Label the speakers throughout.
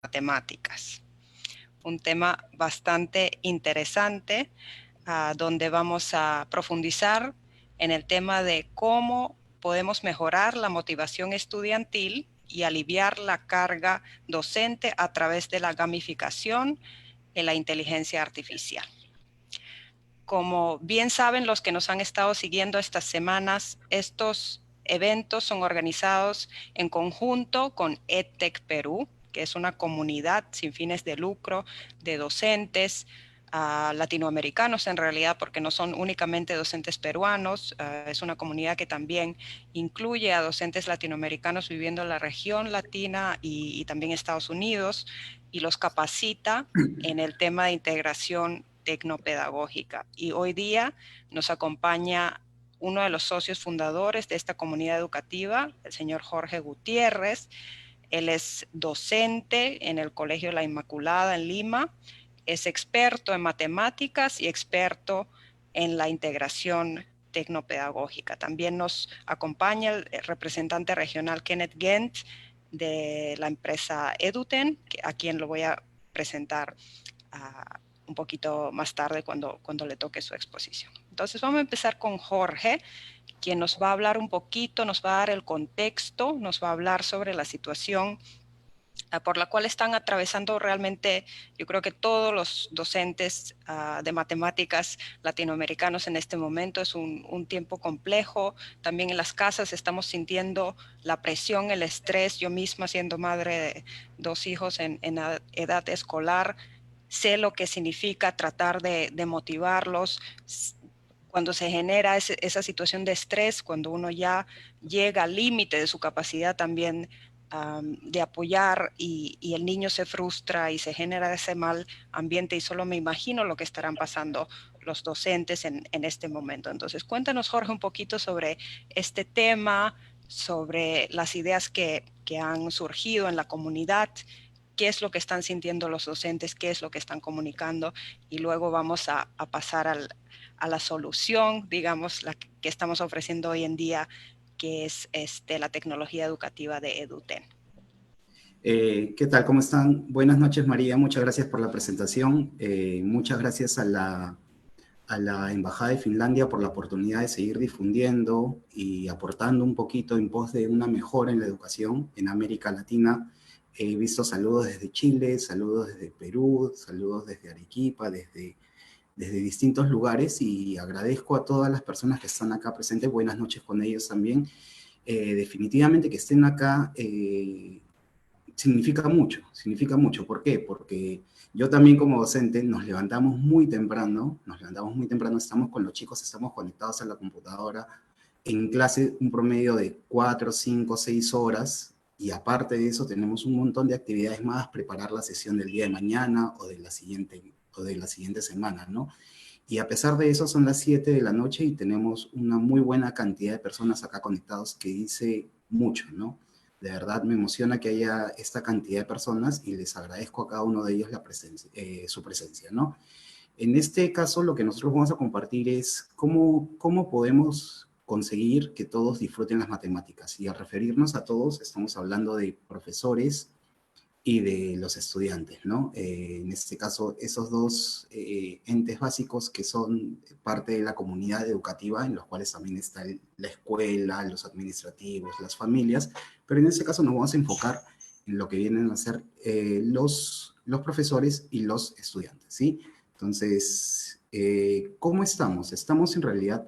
Speaker 1: matemáticas. Un tema bastante interesante, donde vamos a profundizar en el tema de cómo podemos mejorar la motivación estudiantil y aliviar la carga docente a través de la gamificación y la inteligencia artificial. Como bien saben los que nos han estado siguiendo estas semanas, estos eventos son organizados en conjunto con EdTech Perú, que es una comunidad sin fines de lucro de docentes latinoamericanos en realidad, porque no son únicamente docentes peruanos, es una comunidad que también incluye a docentes latinoamericanos viviendo en la región latina y también Estados Unidos, y los capacita en el tema de integración tecnopedagógica. Y hoy día nos acompaña uno de los socios fundadores de esta comunidad educativa, el señor Jorge Gutiérrez. Él es docente en el Colegio La Inmaculada en Lima, es experto en matemáticas y experto en la integración tecnopedagógica. También nos acompaña el representante regional Kenneth Gent de la empresa Eduten, a quien lo voy a presentar un poquito más tarde cuando le toque su exposición. Entonces vamos a empezar con Jorge, quien nos va a hablar un poquito, nos va a dar el contexto, nos va a hablar sobre la situación por la cual están atravesando realmente, yo creo que todos los docentes de matemáticas latinoamericanos en este momento. Es un tiempo complejo. También en las casas estamos sintiendo la presión, el estrés. Yo misma, siendo madre de 2 hijos en edad escolar, sé lo que significa tratar de motivarlos cuando se genera esa situación de estrés, cuando uno ya llega al límite de su capacidad también de apoyar y el niño se frustra y se genera ese mal ambiente, y solo me imagino lo que estarán pasando los docentes en este momento. Entonces, cuéntanos, Jorge, un poquito sobre este tema, sobre las ideas que han surgido en la comunidad, qué es lo que están sintiendo los docentes, qué es lo que están comunicando, y luego vamos a pasar a la solución, digamos, la que estamos ofreciendo hoy en día, que es la tecnología educativa de Eduten.
Speaker 2: ¿Qué tal? ¿Cómo están? Buenas noches, María. Muchas gracias por la presentación. Muchas gracias a la Embajada de Finlandia por la oportunidad de seguir difundiendo y aportando un poquito en pos de una mejora en la educación en América Latina. He visto saludos desde Chile, saludos desde Perú, saludos desde Arequipa, desde distintos lugares, y agradezco a todas las personas que están acá presentes. Buenas noches con ellos también. Definitivamente que estén acá significa mucho, significa mucho. ¿Por qué? Porque yo también como docente nos levantamos muy temprano, estamos con los chicos, estamos conectados a la computadora, en clase un promedio de 4, 5, 6 horas, y aparte de eso tenemos un montón de actividades más, preparar la sesión del día de mañana o de la siguiente semana, ¿no? Y a pesar de eso son las 7 de la noche y tenemos una muy buena cantidad de personas acá conectados, que dice mucho, ¿no? De verdad me emociona que haya esta cantidad de personas y les agradezco a cada uno de ellos su presencia, ¿no? En este caso, lo que nosotros vamos a compartir es cómo podemos conseguir que todos disfruten las matemáticas. Y al referirnos a todos, estamos hablando de profesores y de los estudiantes, ¿no? En este caso, esos dos entes básicos que son parte de la comunidad educativa, en los cuales también está la escuela, los administrativos, las familias, pero en este caso nos vamos a enfocar en lo que vienen a ser los profesores y los estudiantes, ¿sí? Entonces, ¿cómo estamos? Estamos en realidad,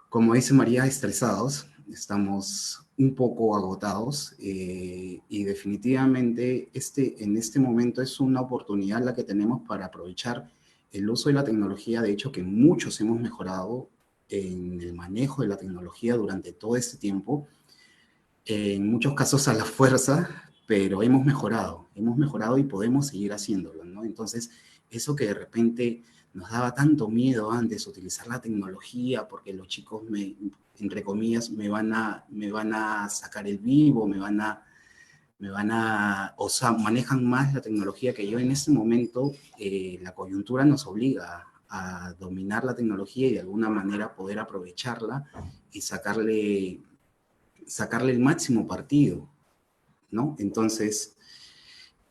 Speaker 2: como dice María, estresados, estamos un poco agotados, y definitivamente en este momento es una oportunidad la que tenemos para aprovechar el uso de la tecnología. De hecho, que muchos hemos mejorado en el manejo de la tecnología durante todo este tiempo, en muchos casos a la fuerza, pero hemos mejorado y podemos seguir haciéndolo, ¿no? Entonces, eso que de repente nos daba tanto miedo antes, utilizar la tecnología, porque los chicos, entre comillas, me van a sacar el vivo, o sea, manejan más la tecnología que yo. En este momento, la coyuntura nos obliga a dominar la tecnología y de alguna manera poder aprovecharla y sacarle el máximo partido, ¿no? Entonces,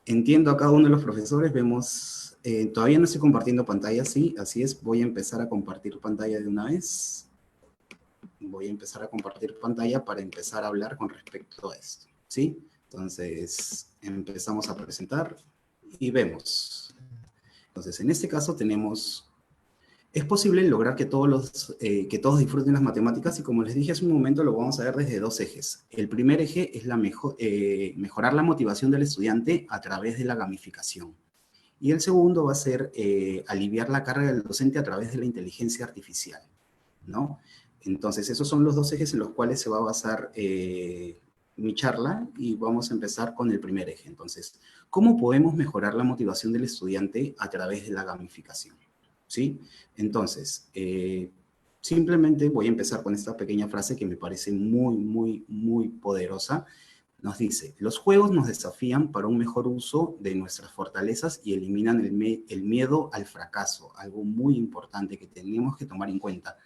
Speaker 2: entiendo a cada uno de los profesores, vemos, todavía no estoy compartiendo pantalla, sí, así es, voy a empezar a compartir pantalla de una vez. Voy a empezar a compartir pantalla para empezar a hablar con respecto a esto, ¿sí? Entonces, empezamos a presentar y vemos. Entonces, en este caso tenemos, es posible lograr que todos disfruten las matemáticas y como les dije hace un momento, lo vamos a ver desde dos ejes. El primer eje es mejorar la motivación del estudiante a través de la gamificación. Y el segundo va a ser aliviar la carga del docente a través de la inteligencia artificial, ¿no? Entonces, esos son los dos ejes en los cuales se va a basar mi charla y vamos a empezar con el primer eje. Entonces, ¿cómo podemos mejorar la motivación del estudiante a través de la gamificación? ¿Sí? Entonces, simplemente voy a empezar con esta pequeña frase que me parece muy, muy, muy poderosa. Nos dice, los juegos nos desafían para un mejor uso de nuestras fortalezas y eliminan el miedo al fracaso, algo muy importante que tenemos que tomar en cuenta,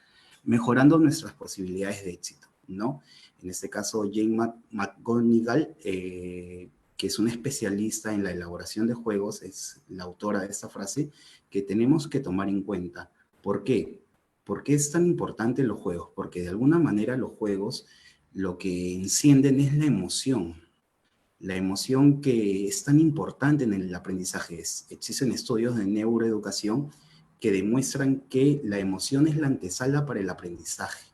Speaker 2: mejorando nuestras posibilidades de éxito, ¿no? En este caso, Jane McGonigal, que es una especialista en la elaboración de juegos, es la autora de esta frase, que tenemos que tomar en cuenta. ¿Por qué? ¿Por qué es tan importante los juegos? Porque de alguna manera los juegos lo que encienden es la emoción que es tan importante en el aprendizaje. Existen estudios de neuroeducación que demuestran que la emoción es la antesala para el aprendizaje,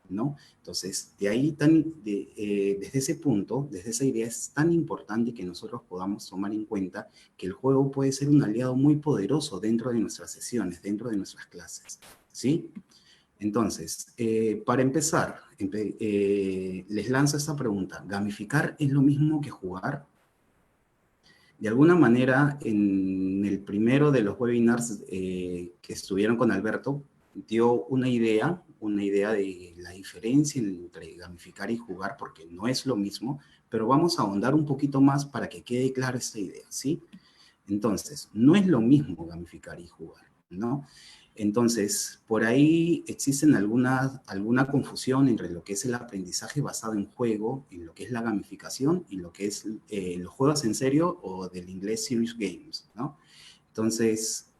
Speaker 2: ¿no? Entonces, desde ese punto, desde esa idea, es tan importante que nosotros podamos tomar en cuenta que el juego puede ser un aliado muy poderoso dentro de nuestras sesiones, dentro de nuestras clases, ¿sí? Entonces, para empezar, les lanzo esta pregunta. ¿Gamificar es lo mismo que jugar? De alguna manera, en el primero de los webinars que estuvieron con Alberto, dio una idea de la diferencia entre gamificar y jugar, porque no es lo mismo, pero vamos a ahondar un poquito más para que quede clara esta idea, ¿sí? Entonces, no es lo mismo gamificar y jugar, ¿no? Entonces, por ahí existen alguna confusión entre lo que es el aprendizaje basado en juego, en lo que es la gamificación y lo que es los juegos en serio o del inglés serious games, ¿no? Entonces,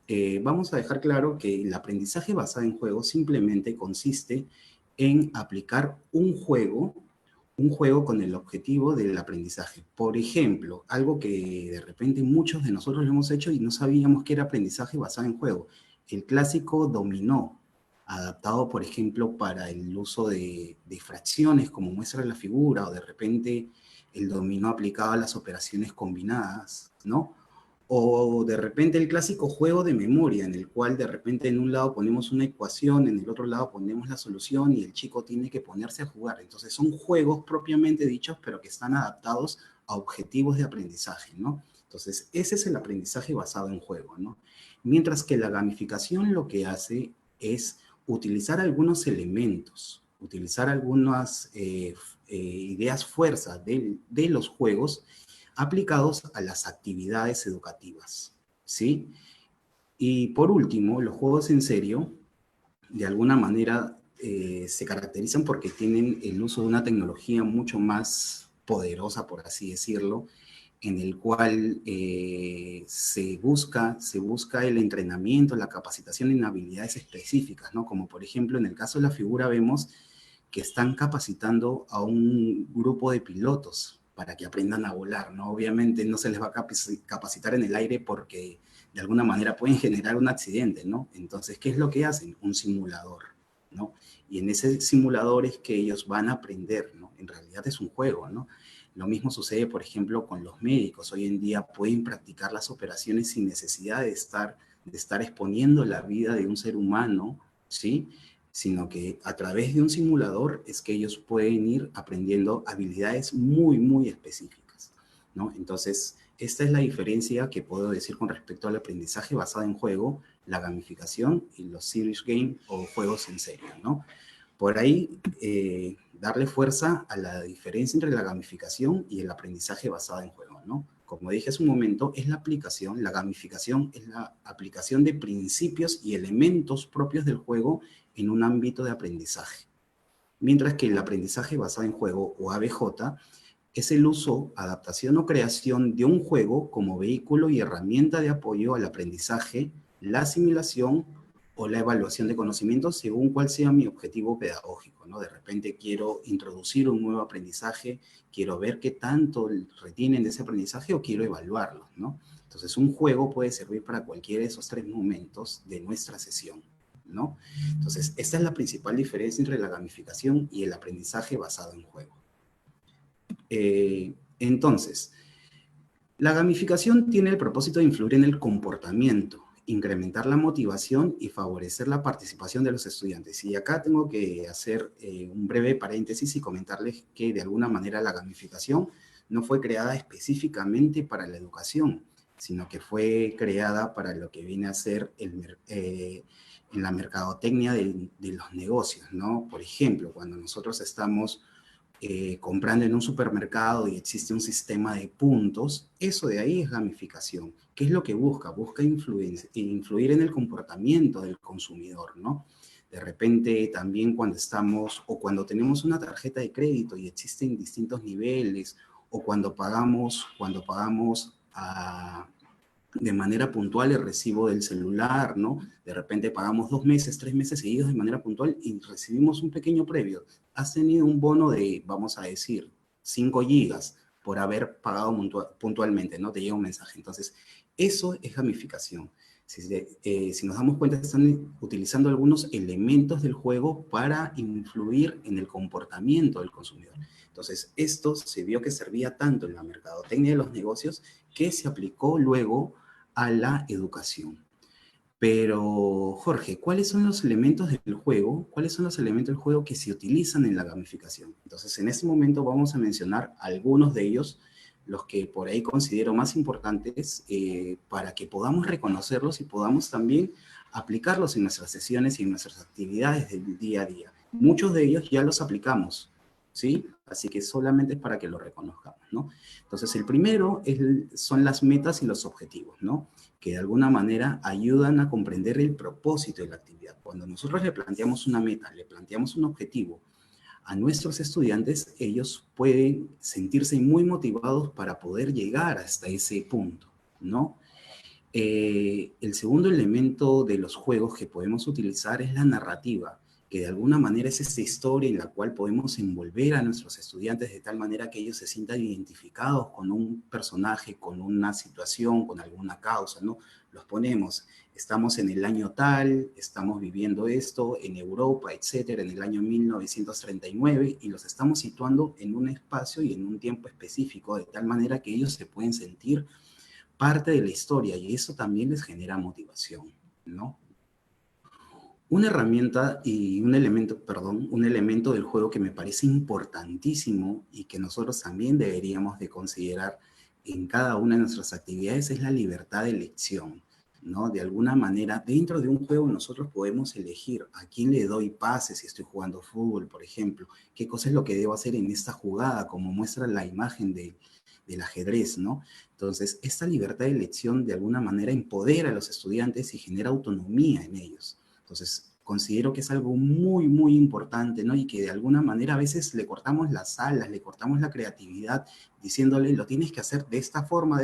Speaker 2: vamos a dejar claro que el aprendizaje basado en juego simplemente consiste en aplicar un juego con el objetivo del aprendizaje. Por ejemplo, algo que de repente muchos de nosotros lo hemos hecho y no sabíamos que era aprendizaje basado en juego. El clásico dominó, adaptado, por ejemplo, para el uso de fracciones, como muestra la figura, o de repente el dominó aplicado a las operaciones combinadas, ¿no? O de repente el clásico juego de memoria, en el cual de repente en un lado ponemos una ecuación, en el otro lado ponemos la solución y el chico tiene que ponerse a jugar. Entonces son juegos propiamente dichos, pero que están adaptados a objetivos de aprendizaje, ¿no? Entonces ese es el aprendizaje basado en juego, ¿no? Mientras que la gamificación lo que hace es utilizar algunos elementos, utilizar algunas ideas fuerzas de los juegos aplicados a las actividades educativas, ¿sí? Y por último, los juegos en serio, de alguna manera, se caracterizan porque tienen el uso de una tecnología mucho más poderosa, por así decirlo, en el cual se busca el entrenamiento, la capacitación en habilidades específicas, ¿no? Como por ejemplo, en el caso de la figura vemos que están capacitando a un grupo de pilotos para que aprendan a volar, ¿no? Obviamente no se les va a capacitar en el aire porque de alguna manera pueden generar un accidente, ¿no? Entonces, ¿qué es lo que hacen? Un simulador, ¿no? Y en ese simulador es que ellos van a aprender, ¿no? En realidad es un juego, ¿no? Lo mismo sucede, por ejemplo, con los médicos. Hoy en día pueden practicar las operaciones sin necesidad de estar exponiendo la vida de un ser humano, ¿sí? Sino que a través de un simulador es que ellos pueden ir aprendiendo habilidades muy, muy específicas, ¿no? Entonces, esta es la diferencia que puedo decir con respecto al aprendizaje basado en juego, la gamificación y los serious games o juegos en serio, ¿no? Por ahí, darle fuerza a la diferencia entre la gamificación y el aprendizaje basado en juego, ¿no? Como dije hace un momento, es la gamificación es la aplicación de principios y elementos propios del juego en un ámbito de aprendizaje. Mientras que el aprendizaje basado en juego o ABJ es el uso, adaptación o creación de un juego como vehículo y herramienta de apoyo al aprendizaje, la asimilación o la evaluación de conocimientos según cuál sea mi objetivo pedagógico, ¿no? De repente quiero introducir un nuevo aprendizaje, quiero ver qué tanto retienen de ese aprendizaje o quiero evaluarlo, ¿no? Entonces, un juego puede servir para cualquiera de esos tres momentos de nuestra sesión, ¿no? Entonces, esta es la principal diferencia entre la gamificación y el aprendizaje basado en juego. Entonces, la gamificación tiene el propósito de influir en el comportamiento, incrementar la motivación y favorecer la participación de los estudiantes. Y acá tengo que hacer un breve paréntesis y comentarles que de alguna manera la gamificación no fue creada específicamente para la educación, sino que fue creada para lo que viene a ser en la mercadotecnia de los negocios, ¿no? Por ejemplo, cuando nosotros estamos comprando en un supermercado y existe un sistema de puntos, eso de ahí es gamificación. ¿Qué es lo que busca? Busca influir en el comportamiento del consumidor, ¿no? De repente también cuando estamos o cuando tenemos una tarjeta de crédito y existen distintos niveles o cuando pagamos de manera puntual el recibo del celular, ¿no? De repente pagamos 2 meses, 3 meses seguidos de manera puntual y recibimos un pequeño previo. Has tenido un bono de, vamos a decir, 5 gigas por haber pagado puntualmente, ¿no? Te llega un mensaje. Entonces, eso es gamificación. Si nos damos cuenta, están utilizando algunos elementos del juego para influir en el comportamiento del consumidor. Entonces, esto se vio que servía tanto en la mercadotecnia de los negocios que se aplicó luego a la educación. Pero, Jorge, ¿cuáles son los elementos del juego? ¿Cuáles son los elementos del juego que se utilizan en la gamificación? Entonces, en este momento vamos a mencionar algunos de ellos, los que por ahí considero más importantes para que podamos reconocerlos y podamos también aplicarlos en nuestras sesiones y en nuestras actividades del día a día. Muchos de ellos ya los aplicamos, ¿sí? Así que solamente es para que lo reconozcamos, ¿no? Entonces, el primero son las metas y los objetivos, ¿no? Que de alguna manera ayudan a comprender el propósito de la actividad. Cuando nosotros le planteamos una meta, le planteamos un objetivo a nuestros estudiantes, ellos pueden sentirse muy motivados para poder llegar hasta ese punto, ¿no? El segundo elemento de los juegos que podemos utilizar es la narrativa, que de alguna manera es esta historia en la cual podemos envolver a nuestros estudiantes de tal manera que ellos se sientan identificados con un personaje, con una situación, con alguna causa, ¿no? Los ponemos, estamos en el año tal, estamos viviendo esto en Europa, etcétera, en el año 1939, y los estamos situando en un espacio y en un tiempo específico, de tal manera que ellos se pueden sentir parte de la historia y eso también les genera motivación, ¿no? Una herramienta y un elemento, perdón, un elemento del juego que me parece importantísimo y que nosotros también deberíamos de considerar en cada una de nuestras actividades es la libertad de elección, ¿no? De alguna manera, dentro de un juego nosotros podemos elegir a quién le doy pases si estoy jugando fútbol, por ejemplo, qué cosa es lo que debo hacer en esta jugada, como muestra la imagen del ajedrez, ¿no? Entonces, esta libertad de elección de alguna manera empodera a los estudiantes y genera autonomía en ellos. Entonces, considero que es algo muy, muy importante, ¿no? Y que de alguna manera a veces le cortamos las alas, le cortamos la creatividad, diciéndole, lo tienes que hacer de esta forma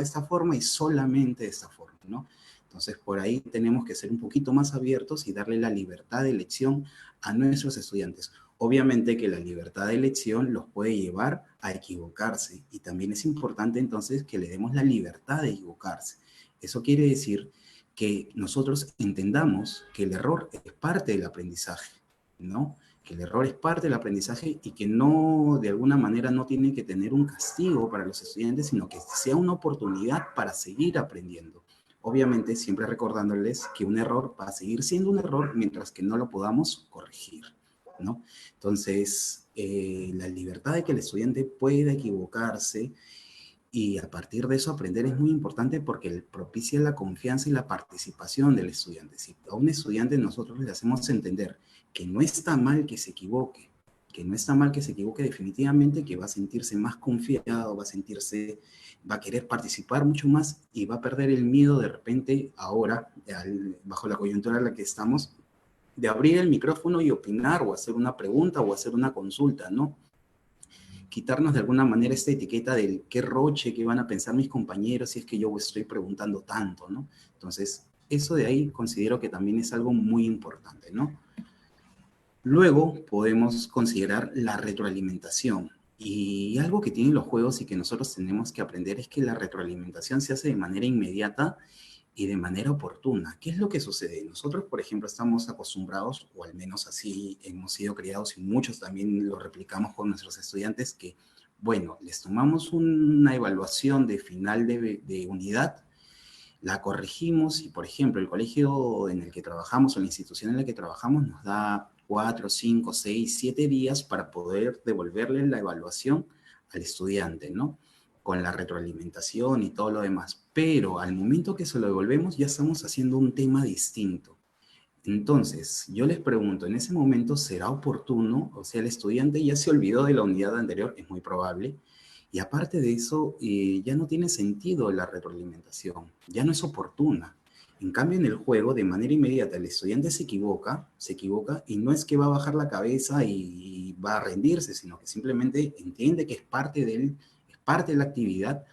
Speaker 2: y solamente de esta forma, ¿no? Entonces, por ahí tenemos que ser un poquito más abiertos y darle la libertad de elección a nuestros estudiantes. Obviamente que la libertad de elección los puede llevar a equivocarse y también es importante entonces que le demos la libertad de equivocarse. Eso quiere decir que nosotros entendamos que el error es parte del aprendizaje, ¿no? Que el error es parte del aprendizaje y que no, de alguna manera, no tiene que tener un castigo para los estudiantes, sino que sea una oportunidad para seguir aprendiendo. Obviamente, siempre recordándoles que un error va a seguir siendo un error mientras que no lo podamos corregir, ¿no? Entonces, la libertad de que el estudiante pueda equivocarse y a partir de eso aprender es muy importante porque propicia la confianza y la participación del estudiante. Si a un estudiante nosotros le hacemos entender que no está mal que se equivoque, que no está mal que se equivoque definitivamente, que va a sentirse más confiado, va a querer participar mucho más y va a perder el miedo de repente ahora, bajo la coyuntura en la que estamos, de abrir el micrófono y opinar o hacer una pregunta o hacer una consulta, ¿no? quitarnos de alguna manera esta etiqueta del qué roche, qué van a pensar mis compañeros si es que yo estoy preguntando tanto, ¿no? Entonces, eso de ahí considero que también es algo muy importante, ¿no? Luego podemos considerar la retroalimentación. Y algo que tienen los juegos y que nosotros tenemos que aprender es que la retroalimentación se hace de manera inmediata y de manera oportuna. ¿Qué es lo que sucede? Nosotros, por ejemplo, estamos acostumbrados, o al menos así hemos sido criados y muchos también lo replicamos con nuestros estudiantes, que, bueno, les tomamos una evaluación de final de unidad, la corregimos y, por ejemplo, el colegio en el que trabajamos o la institución en la que trabajamos nos da 4, 5, 6, 7 días para poder devolverle la evaluación al estudiante, ¿no? Con la retroalimentación y todo lo demás. Pero al momento que se lo devolvemos ya estamos haciendo un tema distinto. Entonces, yo les pregunto, ¿en ese momento será oportuno? O sea, el estudiante ya se olvidó de la unidad anterior, es muy probable, y aparte de eso, ya no tiene sentido la retroalimentación, ya no es oportuna. En cambio, en el juego, de manera inmediata, el estudiante se equivoca, y no es que va a bajar la cabeza y va a rendirse, sino que simplemente entiende que es parte de él, es parte de la actividad,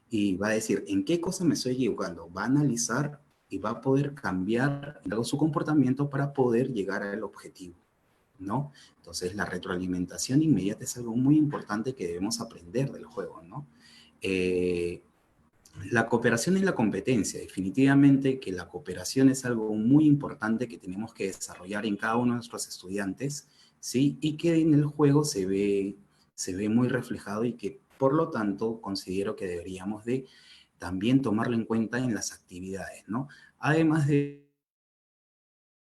Speaker 2: y va a decir, ¿en qué cosa me estoy equivocando? Va a analizar y va a poder cambiar algo su comportamiento para poder llegar al objetivo, ¿no? Entonces, la retroalimentación inmediata es algo muy importante que debemos aprender del juego, ¿no? Eh, la cooperación y la competencia, definitivamente que la cooperación es algo muy importante que tenemos que desarrollar en cada uno de nuestros estudiantes, ¿sí? Y que en el juego se ve muy reflejado y que, por lo tanto, considero que deberíamos de también tomarlo en cuenta en las actividades, ¿no? Además de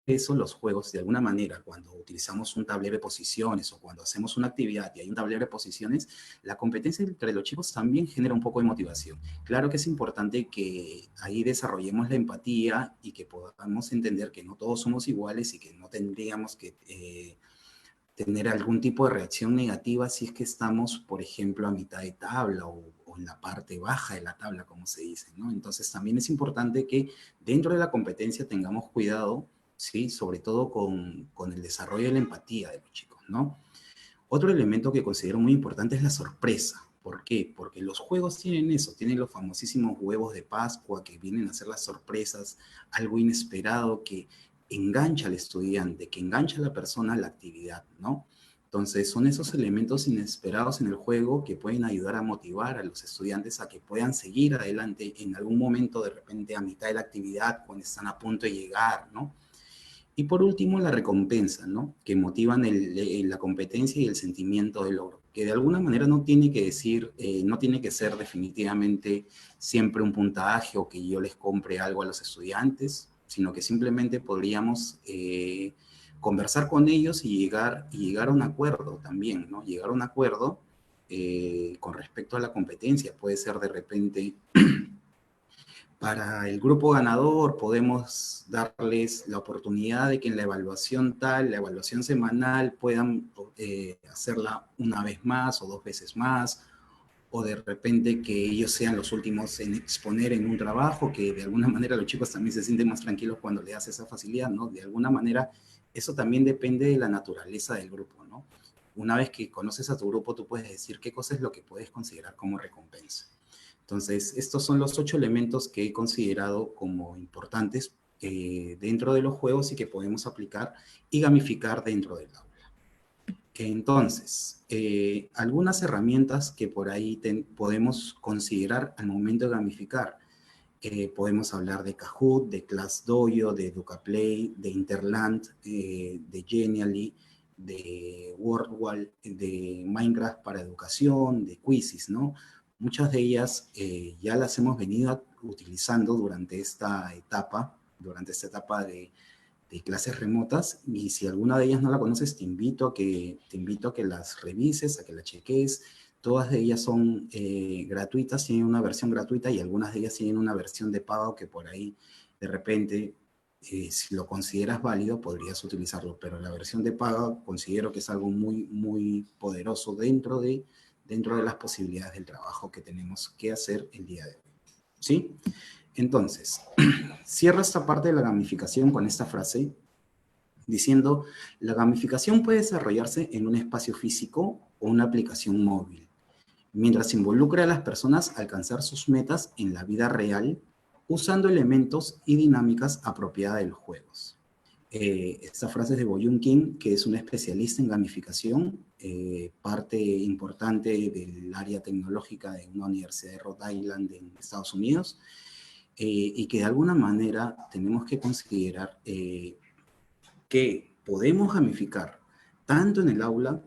Speaker 2: eso, los juegos, de alguna manera, cuando utilizamos un tablero de posiciones o cuando hacemos una actividad y hay un tablero de posiciones, la competencia entre los chicos también genera un poco de motivación. Claro que es importante que ahí desarrollemos la empatía y que podamos entender que no todos somos iguales y que no tendríamos que tener algún tipo de reacción negativa si es que estamos, por ejemplo, a mitad de tabla o en la parte baja de la tabla, como se dice, ¿no? Entonces también es importante que dentro de la competencia tengamos cuidado, ¿sí? Sobre todo con el desarrollo de la empatía de los chicos, ¿no? Otro elemento que considero muy importante es la sorpresa. ¿Por qué? Porque los juegos tienen eso, tienen los famosísimos huevos de Pascua que vienen a ser las sorpresas, algo inesperado que engancha al estudiante, que engancha a la persona a la actividad, ¿no? Entonces, son esos elementos inesperados en el juego que pueden ayudar a motivar a los estudiantes a que puedan seguir adelante en algún momento, de repente a mitad de la actividad, cuando están a punto de llegar, ¿no? Y por último, la recompensa, ¿no? Que motivan la competencia y el sentimiento de logro, que de alguna manera no tiene que decir, no tiene que ser definitivamente siempre un puntaje o que yo les compre algo a los estudiantes, sino que simplemente podríamos conversar con ellos y llegar a un acuerdo también, ¿no? Llegar a un acuerdo con respecto a la competencia. Puede ser de repente para el grupo ganador podemos darles la oportunidad de que en la evaluación tal, la evaluación semanal, puedan hacerla una vez más o 2 veces más, o de repente que ellos sean los últimos en exponer en un trabajo, que de alguna manera los chicos también se sienten más tranquilos cuando le das esa facilidad, ¿no? De alguna manera, eso también depende de la naturaleza del grupo, ¿no? Una vez que conoces a tu grupo, tú puedes decir qué cosa es lo que puedes considerar como recompensa. Entonces, estos son los 8 elementos que he considerado como importantes dentro de los juegos y que podemos aplicar y gamificar dentro del aula. Entonces, algunas herramientas que por ahí podemos considerar al momento de gamificar. Podemos hablar de Kahoot, de ClassDojo, de EducaPlay, de Interland, de Genially, de WordWall, de Minecraft para educación, de Quizzes, ¿no? Muchas de ellas ya las hemos venido utilizando durante esta etapa de clases remotas, y si alguna de ellas no la conoces, te invito a que las revises, a que las cheques. Todas de ellas son gratuitas, tienen una versión gratuita y algunas de ellas tienen una versión de pago que por ahí de repente, si lo consideras válido, podrías utilizarlo, pero la versión de pago considero que es algo muy, muy poderoso dentro de las posibilidades del trabajo que tenemos que hacer el día de hoy. ¿Sí? Entonces, cierro esta parte de la gamificación con esta frase. diciendo, la gamificación puede desarrollarse en un espacio físico o una aplicación móvil, mientras involucra a las personas a alcanzar sus metas en la vida real, usando elementos y dinámicas apropiadas de los juegos. Esta frase es de Boyun Kim, que es un especialista en gamificación, parte importante del área tecnológica de una universidad de Rhode Island en Estados Unidos, y que de alguna manera tenemos que considerar que podemos gamificar tanto en el aula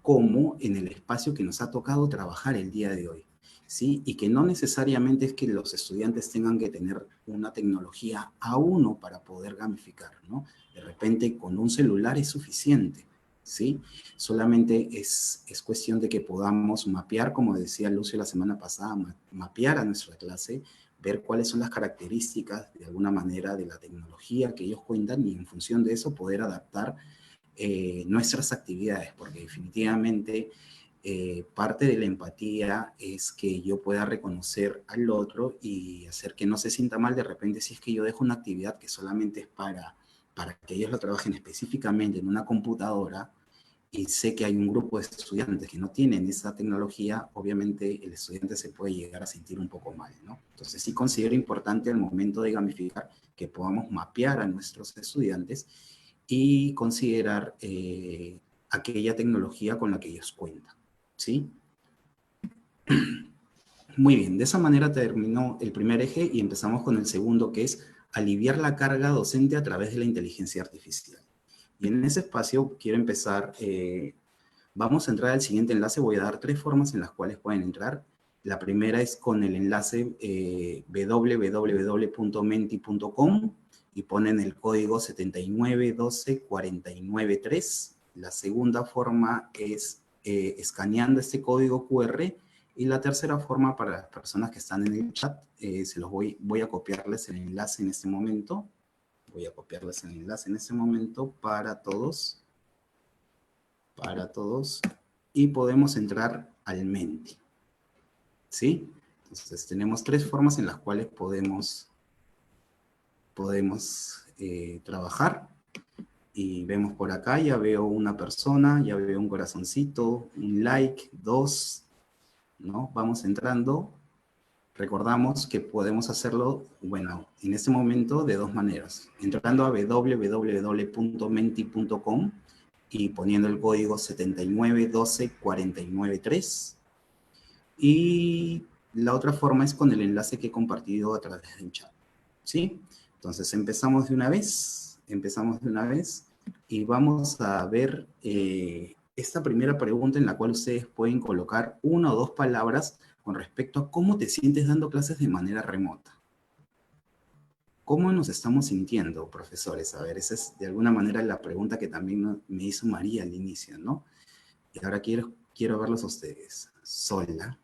Speaker 2: como en el espacio que nos ha tocado trabajar el día de hoy, ¿sí? Y que no necesariamente es que los estudiantes tengan que tener una tecnología a uno para poder gamificar, ¿no? De repente con un celular es suficiente, ¿sí? Solamente es cuestión de que podamos mapear, como decía Lucio la semana pasada, mapear a nuestra clase, ver cuáles son las características de alguna manera de la tecnología que ellos cuentan y en función de eso poder adaptar nuestras actividades, porque definitivamente parte de la empatía es que yo pueda reconocer al otro y hacer que no se sienta mal de repente si es que yo dejo una actividad que solamente es para que ellos lo trabajen específicamente en una computadora y sé que hay un grupo de estudiantes que no tienen esa tecnología, obviamente el estudiante se puede llegar a sentir un poco mal, ¿no? Entonces sí considero importante al momento de gamificar que podamos mapear a nuestros estudiantes y considerar aquella tecnología con la que ellos cuentan, ¿sí? Muy bien, de esa manera terminó el primer eje y empezamos con el segundo, que es aliviar la carga docente a través de la inteligencia artificial. Y en ese espacio quiero empezar, vamos a entrar al siguiente enlace, voy a dar 3 formas en las cuales pueden entrar. La primera es con el enlace www.menti.com y ponen el código 7912493. La segunda forma es escaneando este código QR. Y la tercera forma para las personas que están en el chat, se los voy a copiarles el enlace en este momento. Voy a copiarles el enlace en este momento para todos. Y podemos entrar al Menti, ¿sí? Entonces tenemos 3 formas en las cuales podemos trabajar. Y vemos por acá, ya veo una persona, ya veo un corazoncito, un like, 2, ¿no? Vamos entrando. Recordamos que podemos hacerlo, bueno, en este momento de 2 maneras. Entrando a www.menti.com y poniendo el código 7912493. Y la otra forma es con el enlace que he compartido a través del chat, ¿sí? Entonces empezamos de una vez y vamos a ver esta primera pregunta en la cual ustedes pueden colocar 1 o 2 palabras con respecto a cómo te sientes dando clases de manera remota. ¿Cómo nos estamos sintiendo, profesores? A ver, esa es de alguna manera la pregunta que también me hizo María al inicio, ¿no? Y ahora quiero verlos a ustedes. Sola,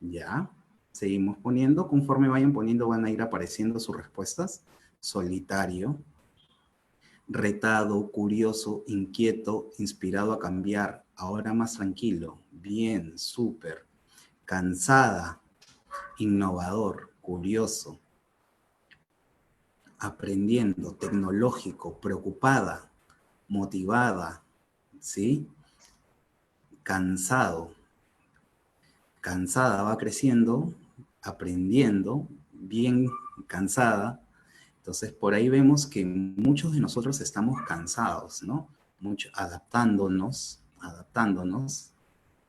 Speaker 2: ya. Seguimos poniendo. Conforme vayan poniendo van a ir apareciendo sus respuestas. Solitario, retado, curioso, inquieto, inspirado a cambiar, ahora más tranquilo, bien, súper, cansada, innovador, curioso, aprendiendo, tecnológico, preocupada, motivada, ¿sí? Cansada, va creciendo, aprendiendo, bien cansada. Entonces, por ahí vemos que muchos de nosotros estamos cansados, ¿no? Adaptándonos,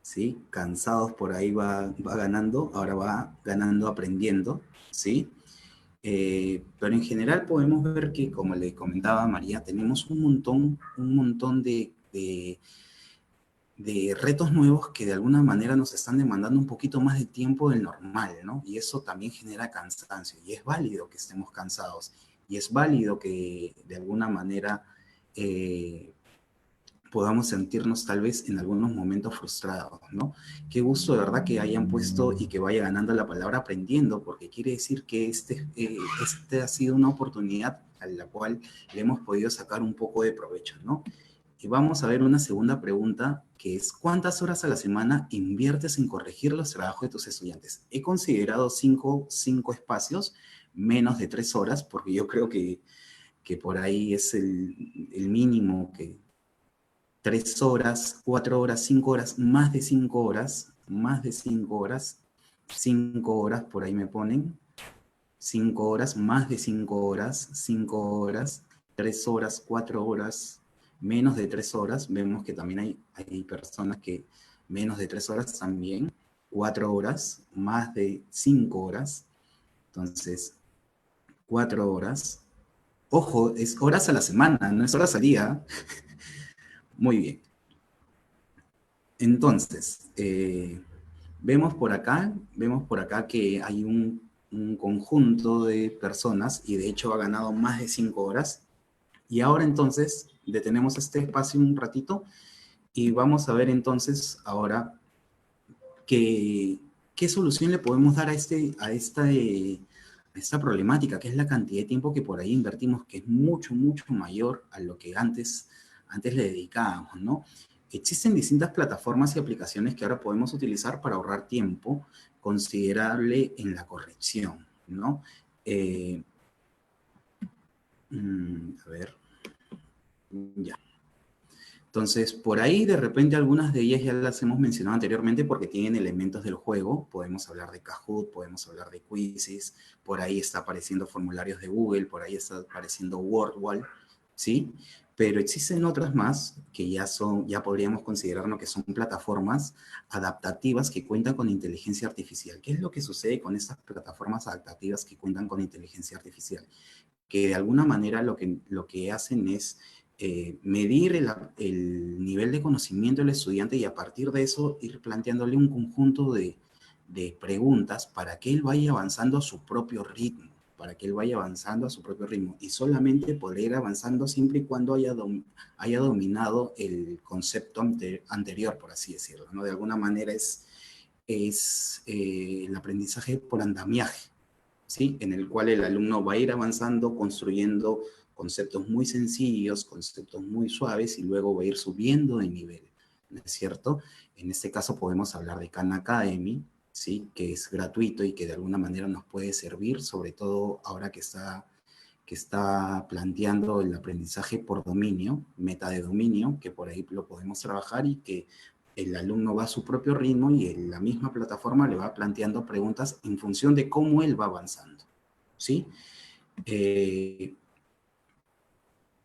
Speaker 2: ¿sí? Cansados por ahí va ganando, ahora va ganando aprendiendo, ¿sí? Pero en general podemos ver que, como le comentaba María, tenemos un montón de retos nuevos que de alguna manera nos están demandando un poquito más de tiempo del normal, ¿no? Y eso también genera cansancio, y es válido que estemos cansados, y es válido que de alguna manera podamos sentirnos tal vez en algunos momentos frustrados, ¿no? Qué gusto de verdad que hayan puesto y que vaya ganando la palabra aprendiendo, porque quiere decir que este ha sido una oportunidad a la cual le hemos podido sacar un poco de provecho, ¿no? Y vamos a ver una segunda pregunta, que es, ¿cuántas horas a la semana inviertes en corregir los trabajos de tus estudiantes? He considerado cinco espacios, menos de 3 horas, porque yo creo que que por ahí es el mínimo, que 3 horas, 4 horas, 5 horas, más de 5 horas, 5 horas por ahí me ponen, 5 horas, más de 5 horas, 5 horas, 3 horas, 4 horas, menos de 3 horas. Vemos que también hay personas que menos de 3 horas también, 4 horas, más de 5 horas. Entonces, 4 horas. Ojo, es horas a la semana, no es horas al día. Muy bien. Entonces, vemos por acá que hay un conjunto de personas y de hecho ha ganado más de 5 horas. Y ahora entonces detenemos este espacio un ratito y vamos a ver entonces ahora qué solución le podemos dar a esta problemática, que es la cantidad de tiempo que por ahí invertimos, que es mucho, mucho mayor a lo que antes le dedicábamos, ¿no? Existen distintas plataformas y aplicaciones que ahora podemos utilizar para ahorrar tiempo considerable en la corrección, ¿no? A ver, ya. Entonces, por ahí de repente algunas de ellas ya las hemos mencionado anteriormente porque tienen elementos del juego. Podemos hablar de Kahoot, podemos hablar de Quizzes, por ahí está apareciendo formularios de Google, por ahí está apareciendo WordWall, ¿sí? Pero existen otras más que ya podríamos considerarnos que son plataformas adaptativas que cuentan con inteligencia artificial. ¿Qué es lo que sucede con estas plataformas adaptativas que cuentan con inteligencia artificial? Que de alguna manera lo que hacen es medir el nivel de conocimiento del estudiante y a partir de eso ir planteándole un conjunto de preguntas para que él vaya avanzando a su propio ritmo, para que él vaya avanzando a su propio ritmo y solamente podrá ir avanzando siempre y cuando haya dominado el concepto anterior, por así decirlo, ¿no? De alguna manera es el aprendizaje por andamiaje, ¿sí? En el cual el alumno va a ir avanzando, construyendo conceptos muy sencillos, conceptos muy suaves y luego va a ir subiendo de nivel, ¿no es cierto? En este caso podemos hablar de Khan Academy, ¿sí? Que es gratuito y que de alguna manera nos puede servir, sobre todo ahora que está planteando el aprendizaje por dominio, meta de dominio, que por ahí lo podemos trabajar y que el alumno va a su propio ritmo y en la misma plataforma le va planteando preguntas en función de cómo él va avanzando, ¿sí?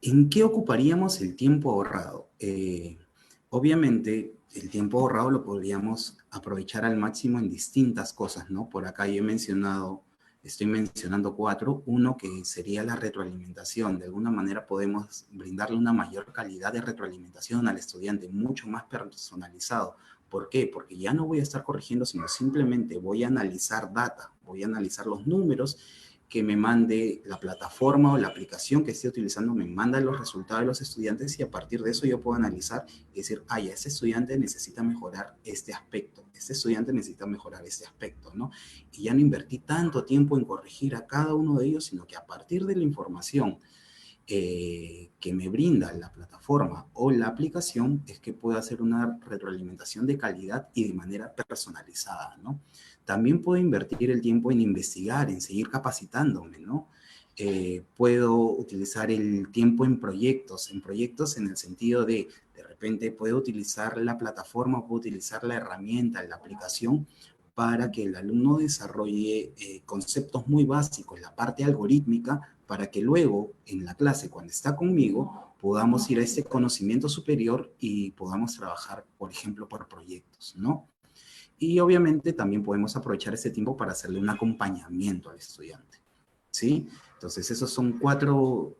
Speaker 2: ¿En qué ocuparíamos el tiempo ahorrado? Obviamente, el tiempo ahorrado lo podríamos aprovechar al máximo en distintas cosas, ¿no? Por acá yo estoy mencionando 4. Uno que sería la retroalimentación. De alguna manera podemos brindarle una mayor calidad de retroalimentación al estudiante, mucho más personalizado. ¿Por qué? Porque ya no voy a estar corrigiendo, sino simplemente voy a analizar data, voy a analizar los números que me mande la plataforma o la aplicación que esté utilizando, me manda los resultados de los estudiantes y a partir de eso yo puedo analizar y decir, ay, ese estudiante necesita mejorar este aspecto, este estudiante necesita mejorar este aspecto, ¿no? Y ya no invertí tanto tiempo en corregir a cada uno de ellos, sino que a partir de la información que me brinda la plataforma o la aplicación es que puedo hacer una retroalimentación de calidad y de manera personalizada, ¿no? También puedo invertir el tiempo en investigar, en seguir capacitándome, ¿no? Puedo utilizar el tiempo en proyectos en el sentido de repente puedo utilizar la plataforma, puedo utilizar la herramienta, la aplicación para que el alumno desarrolle conceptos muy básicos, la parte algorítmica, para que luego en la clase, cuando está conmigo, podamos ir a ese conocimiento superior y podamos trabajar, por ejemplo, por proyectos, ¿no? Y obviamente también podemos aprovechar ese tiempo para hacerle un acompañamiento al estudiante, ¿sí? Entonces, esos son cuatro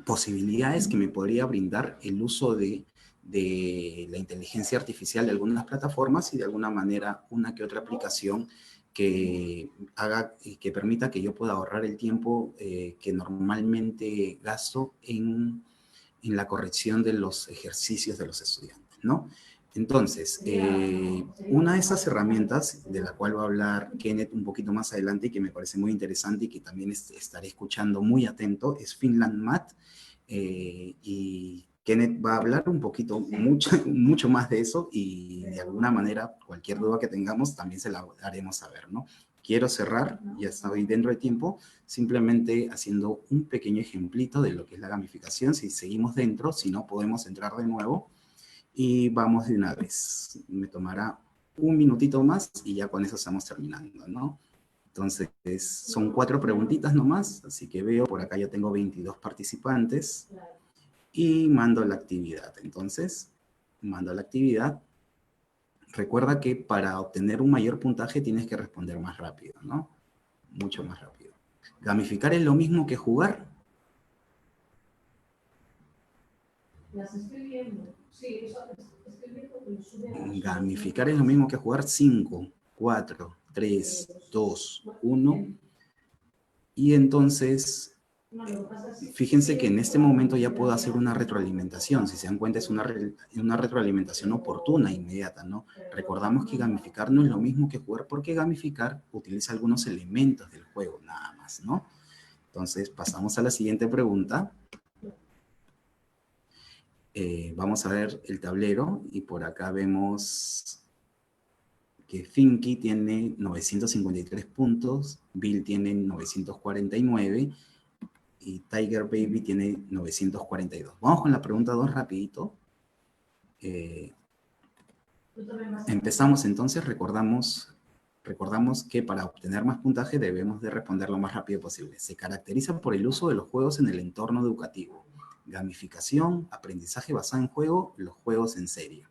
Speaker 2: posibilidades que me podría brindar el uso de la inteligencia artificial de algunas plataformas y de alguna manera una que otra aplicación que haga y que permita que yo pueda ahorrar el tiempo que normalmente gasto en la corrección de los ejercicios de los estudiantes, ¿no? Entonces, una de esas herramientas de la cual va a hablar Kenneth un poquito más adelante y que me parece muy interesante y que también estaré escuchando muy atento es Finland Math. Y Kenneth va a hablar un poquito, mucho más de eso y de alguna manera cualquier duda que tengamos también se la haremos saber, ¿no? quiero cerrar, ya estoy dentro de tiempo, simplemente haciendo un pequeño ejemplito de lo que es la gamificación. Si seguimos dentro, si no podemos entrar de nuevo y vamos de una vez. Me tomará un minutito más y ya con eso estamos terminando, ¿no? Entonces, son 4 preguntitas nomás, así que veo, por acá ya tengo 22 participantes y mando la actividad. Entonces, mando la actividad. Recuerda que para obtener un mayor puntaje tienes que responder más rápido, ¿no? Mucho más rápido. ¿Gamificar es lo mismo que jugar?
Speaker 3: Las estoy viendo. Sí, eso estoy viendo que lo sube a...
Speaker 2: Gamificar es lo mismo que jugar. 5, 4, 3, 2, 1. Y entonces, fíjense que en este momento ya puedo hacer una retroalimentación. Si se dan cuenta, es una retroalimentación oportuna, inmediata, ¿no? Recordamos que gamificar no es lo mismo que jugar, porque gamificar utiliza algunos elementos del juego, nada más, ¿no? Entonces, pasamos a la siguiente pregunta. Vamos a ver el tablero y por acá vemos que Finky tiene 953 puntos, Bill tiene 949 y Tiger Baby tiene 942. Vamos con la pregunta 2 rapidito. Empezamos entonces, recordamos que para obtener más puntaje debemos de responder lo más rápido posible. Se caracteriza por el uso de los juegos en el entorno educativo. Gamificación, aprendizaje basado en juego, los juegos en serie.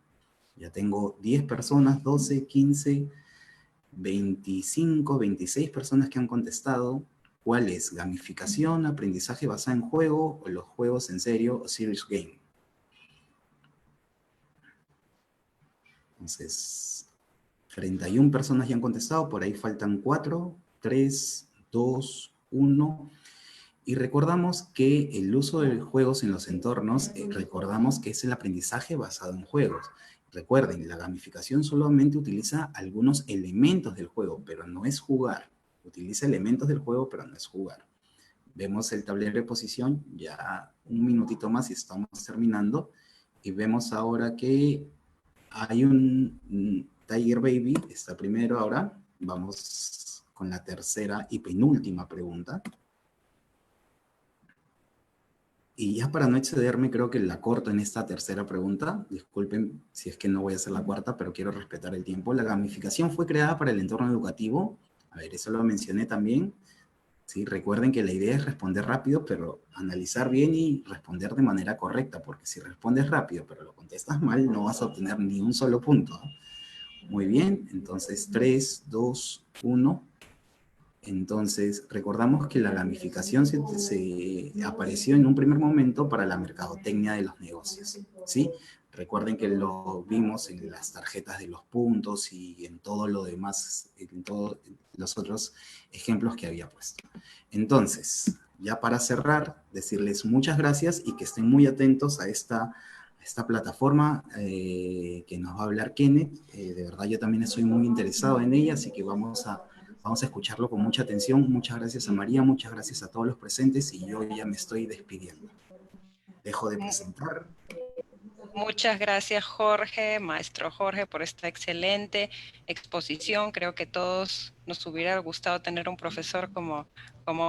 Speaker 2: Ya tengo 10 personas, 12, 15, 25, 26 personas que han contestado. ¿Cuál es? Gamificación, aprendizaje basado en juego, o los juegos en serio, o serious game. Entonces, 31 personas ya han contestado, por ahí faltan 4, 3, 2, 1. Y recordamos que el uso de juegos en los entornos, recordamos que es el aprendizaje basado en juegos. Recuerden, la gamificación solamente utiliza algunos elementos del juego, pero no es jugar. Utiliza elementos del juego, pero no es jugar. Vemos el tablero de posición, ya un minutito más y estamos terminando. Y vemos ahora que hay un Tiger Baby, está primero ahora. Vamos con la tercera y penúltima pregunta. Y ya para no excederme, creo que la corto en esta tercera pregunta. Disculpen si es que no voy a hacer la cuarta, pero quiero respetar el tiempo. La gamificación fue creada para el entorno educativo. A ver, eso lo mencioné también. Sí, recuerden que la idea es responder rápido, pero analizar bien y responder de manera correcta, porque si respondes rápido, pero lo contestas mal, no vas a obtener ni un solo punto. Muy bien, entonces 3, 2, 1. Entonces, recordamos que la gamificación se apareció en un primer momento para la mercadotecnia de los negocios, ¿sí? Recuerden que lo vimos en las tarjetas de los puntos y en todo lo demás, en todos los otros ejemplos que había puesto. Entonces, ya para cerrar, decirles muchas gracias y que estén muy atentos a esta plataforma que nos va a hablar Kenneth. De verdad, yo también estoy muy interesado en ella, así que vamos a escucharlo con mucha atención. Muchas gracias a María, muchas gracias a todos los presentes y yo ya me estoy despidiendo. Dejo de presentar.
Speaker 1: Muchas gracias, Jorge, maestro Jorge, por esta excelente exposición. Creo que todos nos hubiera gustado tener un profesor como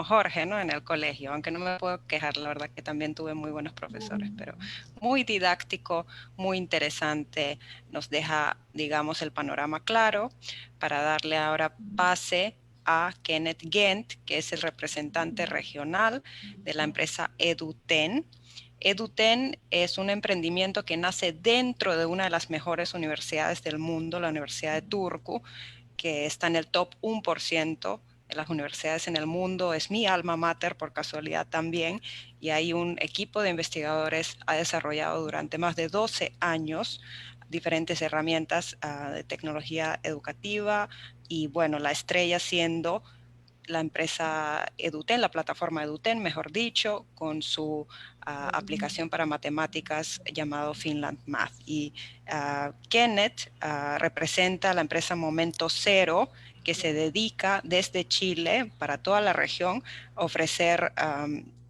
Speaker 1: Jorge, ¿no? En el colegio, aunque no me puedo quejar, la verdad que también tuve muy buenos profesores, pero muy didáctico, muy interesante, nos deja, digamos, el panorama claro para darle ahora pase a Kenneth Gent, que es el representante regional de la empresa Eduten. Eduten es un emprendimiento que nace dentro de una de las mejores universidades del mundo, la Universidad de Turku, que está en el top 1% de las universidades en el mundo. Es mi alma mater por casualidad también, y ahí un equipo de investigadores ha desarrollado durante más de 12 años diferentes herramientas de tecnología educativa, y bueno, la estrella siendo la empresa Eduten, la plataforma Eduten, mejor dicho, con su aplicación para matemáticas llamado Finland Math. Y Kenneth representa la empresa Momento Cero, que se dedica desde Chile para toda la región a ofrecer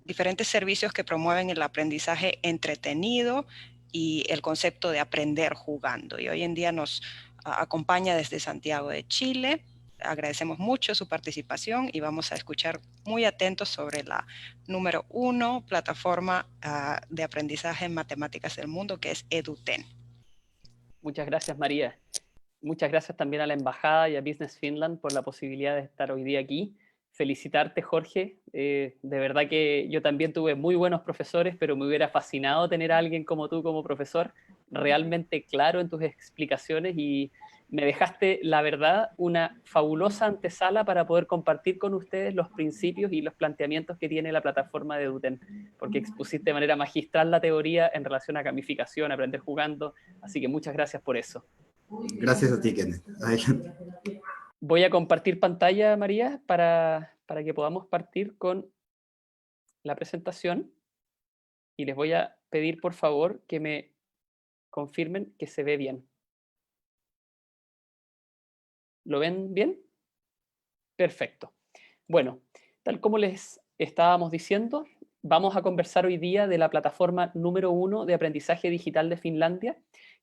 Speaker 1: diferentes servicios que promueven el aprendizaje entretenido y el concepto de aprender jugando. Y hoy en día nos acompaña desde Santiago de Chile. agradecemos mucho su participación y vamos a escuchar muy atentos sobre la número 1 plataforma de aprendizaje en matemáticas del mundo, que es EduTen.
Speaker 4: Muchas gracias, María. Muchas gracias también a la Embajada y a Business Finland por la posibilidad de estar hoy día aquí. Felicitarte, Jorge. De verdad que yo también tuve muy buenos profesores, pero me hubiera fascinado tener a alguien como tú como profesor, realmente claro en tus explicaciones, y me dejaste, la verdad, una fabulosa antesala para poder compartir con ustedes los principios y los planteamientos que tiene la plataforma de EduTen, porque expusiste de manera magistral la teoría en relación a gamificación, aprender jugando, así que muchas gracias por eso.
Speaker 2: Gracias a ti, Kenneth. Adelante.
Speaker 4: Voy a compartir pantalla, María, para que podamos partir con la presentación, y les voy a pedir, por favor, que me confirmen que se ve bien. ¿Lo ven bien? Perfecto. Bueno, tal como les estábamos diciendo, vamos a conversar hoy día de la plataforma número 1 de aprendizaje digital de Finlandia,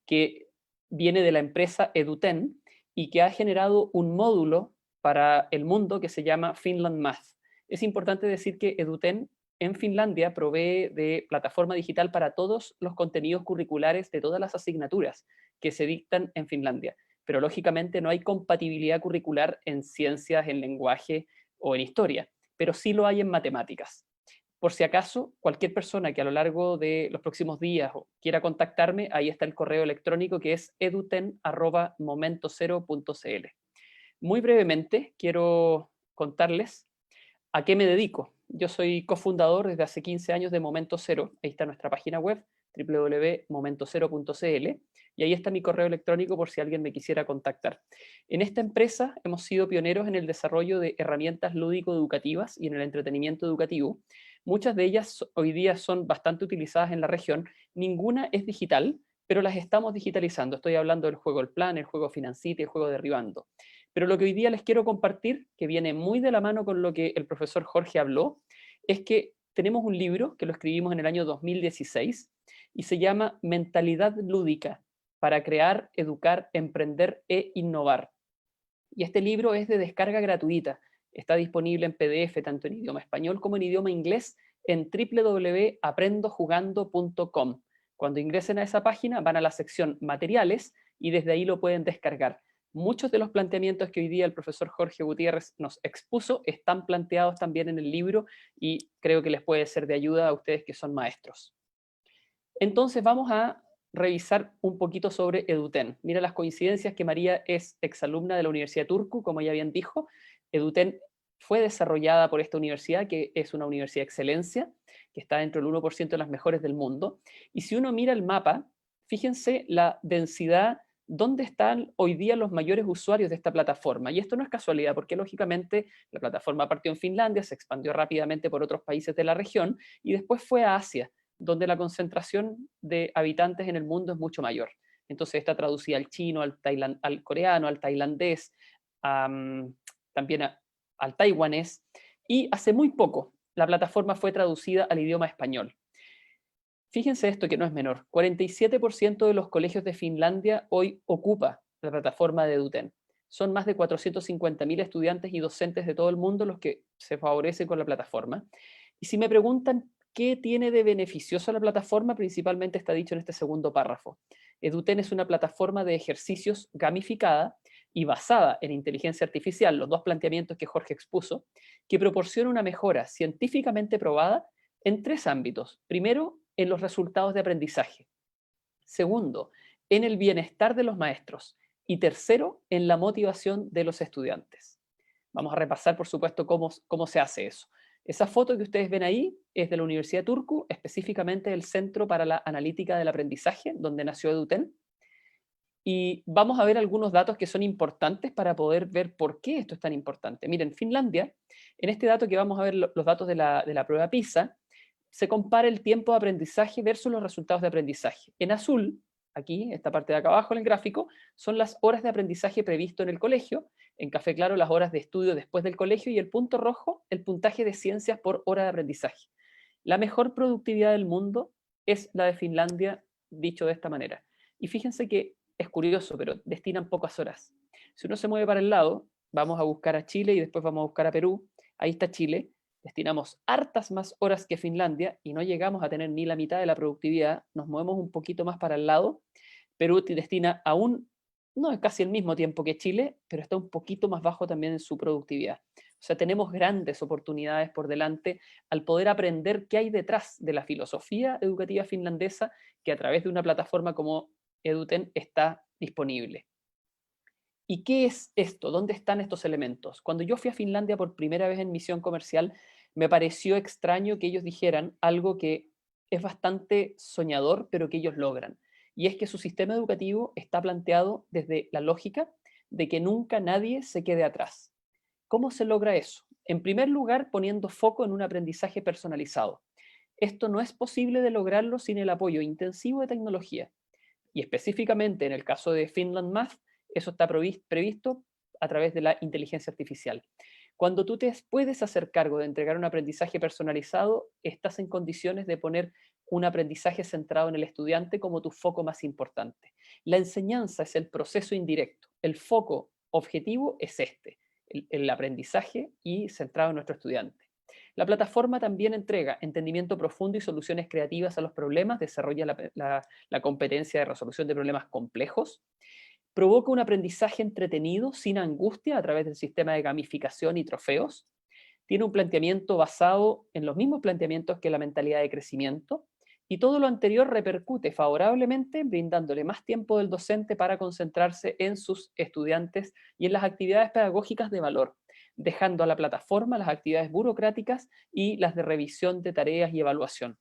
Speaker 4: que viene de la empresa EduTen y que ha generado un módulo para el mundo que se llama Finland Math. Es importante decir que EduTen en Finlandia provee de plataforma digital para todos los contenidos curriculares de todas las asignaturas que se dictan en Finlandia, pero lógicamente no hay compatibilidad curricular en ciencias, en lenguaje o en historia, pero sí lo hay en matemáticas. Por si acaso, cualquier persona que a lo largo de los próximos días quiera contactarme, ahí está el correo electrónico, que es eduten@momentocero.cl. Muy brevemente, quiero contarles a qué me dedico. Yo soy cofundador desde hace 15 años de Momento Cero. Ahí está nuestra página web, www.momentocero.cl, y ahí está mi correo electrónico por si alguien me quisiera contactar. En esta empresa hemos sido pioneros en el desarrollo de herramientas lúdico-educativas y en el entretenimiento educativo. Muchas de ellas hoy día son bastante utilizadas en la región. Ninguna es digital, pero las estamos digitalizando. Estoy hablando del juego El Plan, el juego Financity, el juego Derribando. Pero lo que hoy día les quiero compartir, que viene muy de la mano con lo que el profesor Jorge habló, es que tenemos un libro que lo escribimos en el año 2016 y se llama Mentalidad Lúdica para crear, educar, emprender e innovar. Y este libro es de descarga gratuita. Está disponible en PDF tanto en idioma español como en idioma inglés en www.aprendojugando.com. Cuando ingresen a esa página van a la sección materiales y desde ahí lo pueden descargar. Muchos de los planteamientos que hoy día el profesor Jorge Gutiérrez nos expuso están planteados también en el libro y creo que les puede ser de ayuda a ustedes que son maestros. Entonces vamos a revisar un poquito sobre EduTen. Mira las coincidencias que María es exalumna de la Universidad de Turku, como ya bien dijo. EduTen fue desarrollada por esta universidad, que es una universidad de excelencia, que está dentro del 1% de las mejores del mundo. Y si uno mira el mapa, fíjense la densidad, dónde están hoy día los mayores usuarios de esta plataforma. Y esto no es casualidad, porque lógicamente la plataforma partió en Finlandia, se expandió rápidamente por otros países de la región y después fue a Asia, donde la concentración de habitantes en el mundo es mucho mayor. Entonces está traducida al chino, al coreano, al tailandés, también al taiwanés, y hace muy poco la plataforma fue traducida al idioma español. Fíjense esto que no es menor, 47% de los colegios de Finlandia hoy ocupa la plataforma de EduTen. Son más de 450.000 estudiantes y docentes de todo el mundo los que se favorecen con la plataforma. Y si me preguntan qué tiene de beneficioso la plataforma, principalmente está dicho en este segundo párrafo. EduTen es una plataforma de ejercicios gamificada y basada en inteligencia artificial, los dos planteamientos que Jorge expuso, que proporciona una mejora científicamente probada en 3 ámbitos. Primero, en los resultados de aprendizaje. Segundo, en el bienestar de los maestros. Y tercero, en la motivación de los estudiantes. Vamos a repasar, por supuesto, cómo se hace eso. Esa foto que ustedes ven ahí es de la Universidad de Turku, específicamente del Centro para la Analítica del Aprendizaje, donde nació EduTen. Y vamos a ver algunos datos que son importantes para poder ver por qué esto es tan importante. Miren, Finlandia, en este dato que vamos a ver los datos de la prueba PISA, se compara el tiempo de aprendizaje versus los resultados de aprendizaje. En azul, aquí, esta parte de acá abajo en el gráfico, son las horas de aprendizaje previsto en el colegio, en café claro las horas de estudio después del colegio y el punto rojo, el puntaje de ciencias por hora de aprendizaje. La mejor productividad del mundo es la de Finlandia, dicho de esta manera. Y fíjense que es curioso, pero destinan pocas horas. Si uno se mueve para el lado, vamos a buscar a Chile y después vamos a buscar a Perú. Ahí está Chile. Destinamos hartas más horas que Finlandia y no llegamos a tener ni la mitad de la productividad. Nos movemos un poquito más para el lado. Perú destina aún, no es casi el mismo tiempo que Chile, pero está un poquito más bajo también en su productividad. O sea, tenemos grandes oportunidades por delante al poder aprender qué hay detrás de la filosofía educativa finlandesa que a través de una plataforma como Eduten está disponible. ¿Y qué es esto? ¿Dónde están estos elementos? Cuando yo fui a Finlandia por primera vez en misión comercial, me pareció extraño que ellos dijeran algo que es bastante soñador, pero que ellos logran. Y es que su sistema educativo está planteado desde la lógica de que nunca nadie se quede atrás. ¿Cómo se logra eso? En primer lugar, poniendo foco en un aprendizaje personalizado. Esto no es posible de lograrlo sin el apoyo intensivo de tecnología. Y específicamente en el caso de Finland Math, eso está previsto a través de la inteligencia artificial. Cuando tú te puedes hacer cargo de entregar un aprendizaje personalizado, estás en condiciones de poner un aprendizaje centrado en el estudiante como tu foco más importante. La enseñanza es el proceso indirecto. El foco objetivo es este, el aprendizaje y centrado en nuestro estudiante. La plataforma también entrega entendimiento profundo y soluciones creativas a los problemas, desarrolla la competencia de resolución de problemas complejos, provoca un aprendizaje entretenido, sin angustia, a través del sistema de gamificación y trofeos, tiene un planteamiento basado en los mismos planteamientos que la mentalidad de crecimiento, y todo lo anterior repercute favorablemente, brindándole más tiempo del docente para concentrarse en sus estudiantes y en las actividades pedagógicas de valor, dejando a la plataforma las actividades burocráticas y las de revisión de tareas y evaluación.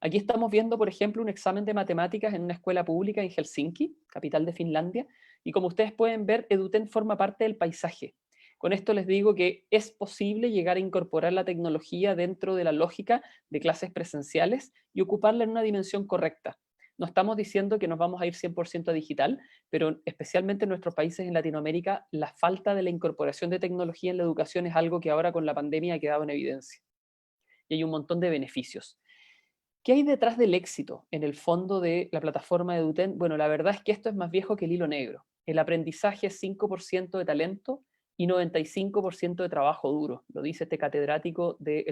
Speaker 4: Aquí estamos viendo, por ejemplo, un examen de matemáticas en una escuela pública en Helsinki, capital de Finlandia, y como ustedes pueden ver, Eduten forma parte del paisaje. Con esto les digo que es posible llegar a incorporar la tecnología dentro de la lógica de clases presenciales y ocuparla en una dimensión correcta. No estamos diciendo que nos vamos a ir 100% a digital, pero especialmente en nuestros países en Latinoamérica, la falta de la incorporación de tecnología en la educación es algo que ahora con la pandemia ha quedado en evidencia. Y hay un montón de beneficios. ¿Qué hay detrás del éxito en el fondo de la plataforma de Eduten? Bueno, la verdad es que esto es más viejo que el hilo negro. El aprendizaje es 5% de talento y 95% de trabajo duro. Lo dice este catedrático del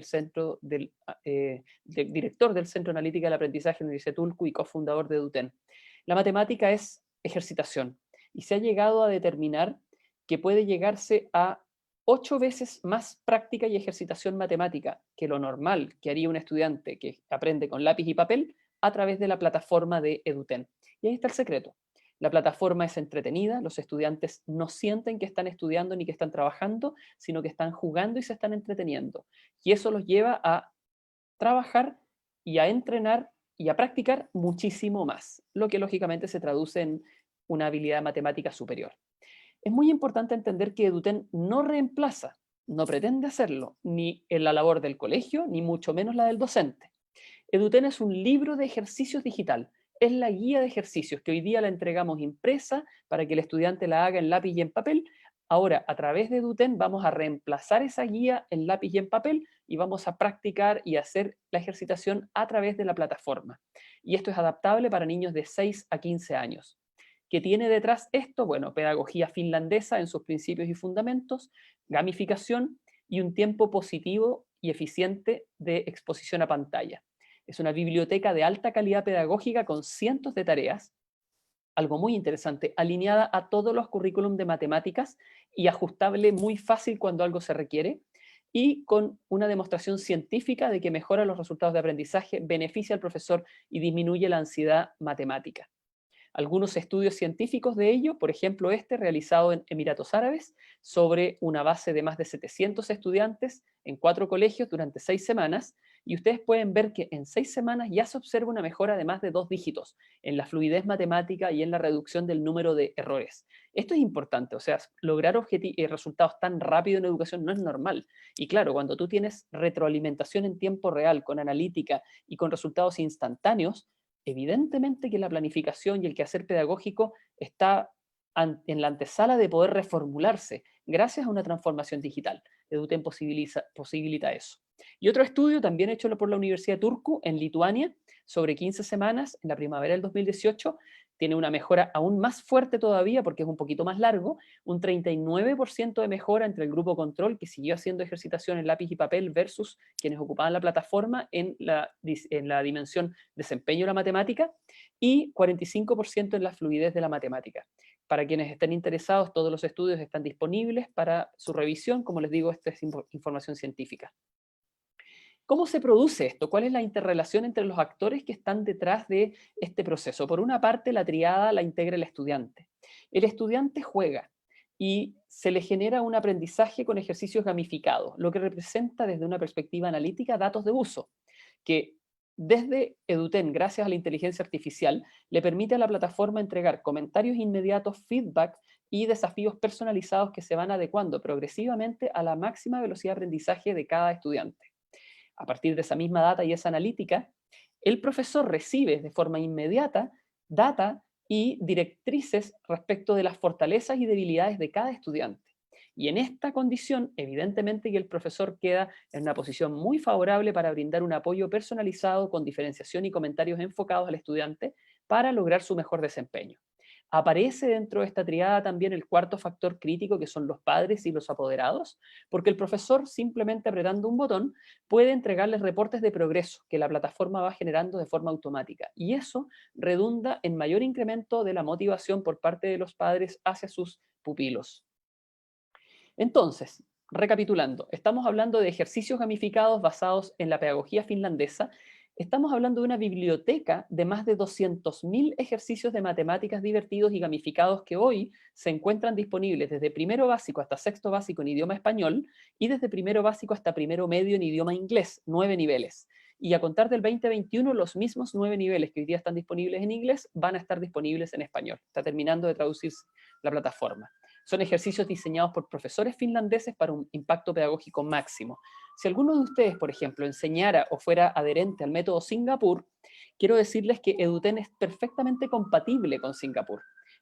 Speaker 4: director del Centro Analítica del Aprendizaje en el Tulku y cofundador de Eduten. La matemática es ejercitación y se ha llegado a determinar que puede llegarse a 8 veces más práctica y ejercitación matemática que lo normal que haría un estudiante que aprende con lápiz y papel a través de la plataforma de Eduten. Y ahí está el secreto. La plataforma es entretenida, los estudiantes no sienten que están estudiando ni que están trabajando, sino que están jugando y se están entreteniendo. Y eso los lleva a trabajar y a entrenar y a practicar muchísimo más, lo que lógicamente se traduce en una habilidad matemática superior. Es muy importante entender que Eduten no reemplaza, no pretende hacerlo, ni en la labor del colegio, ni mucho menos la del docente. Eduten es un libro de ejercicios digital, es la guía de ejercicios que hoy día la entregamos impresa para que el estudiante la haga en lápiz y en papel. Ahora, a través de Eduten vamos a reemplazar esa guía en lápiz y en papel y vamos a practicar y hacer la ejercitación a través de la plataforma. Y esto es adaptable para niños de 6 a 15 años. ¿Qué tiene detrás esto? Bueno, pedagogía finlandesa en sus principios y fundamentos, gamificación y un tiempo positivo y eficiente de exposición a pantalla. Es una biblioteca de alta calidad pedagógica con cientos de tareas, algo muy interesante, alineada a todos los currículum de matemáticas y ajustable muy fácil cuando algo se requiere, y con una demostración científica de que mejora los resultados de aprendizaje, beneficia al profesor y disminuye la ansiedad matemática. Algunos estudios científicos de ello, por ejemplo realizado en Emiratos Árabes, sobre una base de más de 700 estudiantes en 4 colegios durante 6 semanas, y ustedes pueden ver que en 6 semanas ya se observa una mejora de más de 2 dígitos en la fluidez matemática y en la reducción del número de errores. Esto es importante, o sea, lograr resultados tan rápido en educación no es normal. Y claro, cuando tú tienes retroalimentación en tiempo real, con analítica y con resultados instantáneos, evidentemente que la planificación y el quehacer pedagógico está en la antesala de poder reformularse gracias a una transformación digital. Eduten posibilita eso. Y otro estudio también hecho por la Universidad de Turku en Lituania, sobre 15 semanas, en la primavera del 2018, tiene una mejora aún más fuerte todavía porque es un poquito más largo, un 39% de mejora entre el grupo control que siguió haciendo ejercitación en lápiz y papel versus quienes ocupaban la plataforma en la dimensión desempeño de la matemática, y 45% en la fluidez de la matemática. Para quienes estén interesados, todos los estudios están disponibles para su revisión. Como les digo, esta es información científica. ¿Cómo se produce esto? ¿Cuál es la interrelación entre los actores que están detrás de este proceso? Por una parte, la triada la integra el estudiante. El estudiante juega y se le genera un aprendizaje con ejercicios gamificados, lo que representa desde una perspectiva analítica datos de uso, que desde Eduten, gracias a la inteligencia artificial, le permite a la plataforma entregar comentarios inmediatos, feedback y desafíos personalizados que se van adecuando progresivamente a la máxima velocidad de aprendizaje de cada estudiante. A partir de esa misma data y esa analítica, el profesor recibe de forma inmediata data y directrices respecto de las fortalezas y debilidades de cada estudiante. Y en esta condición, evidentemente que el profesor queda en una posición muy favorable para brindar un apoyo personalizado con diferenciación y comentarios enfocados al estudiante para lograr su mejor desempeño. Aparece dentro de esta triada también el cuarto factor crítico, que son los padres y los apoderados, porque el profesor, simplemente apretando un botón, puede entregarles reportes de progreso que la plataforma va generando de forma automática. Y eso redunda en mayor incremento de la motivación por parte de los padres hacia sus pupilos. Entonces, recapitulando, estamos hablando de ejercicios gamificados basados en la pedagogía finlandesa. Estamos hablando de una biblioteca de más de 200.000 ejercicios de matemáticas divertidos y gamificados que hoy se encuentran disponibles desde primero básico hasta sexto básico en idioma español y desde primero básico hasta primero medio en idioma inglés, 9 niveles. Y a contar del 2021, los mismos 9 niveles que hoy día están disponibles en inglés van a estar disponibles en español. Está terminando de traducirse la plataforma. Son ejercicios diseñados por profesores finlandeses para un impacto pedagógico máximo. Si alguno de ustedes, por ejemplo, enseñara o fuera adherente al método Singapur, quiero decirles que Eduten es perfectamente compatible con Singapur.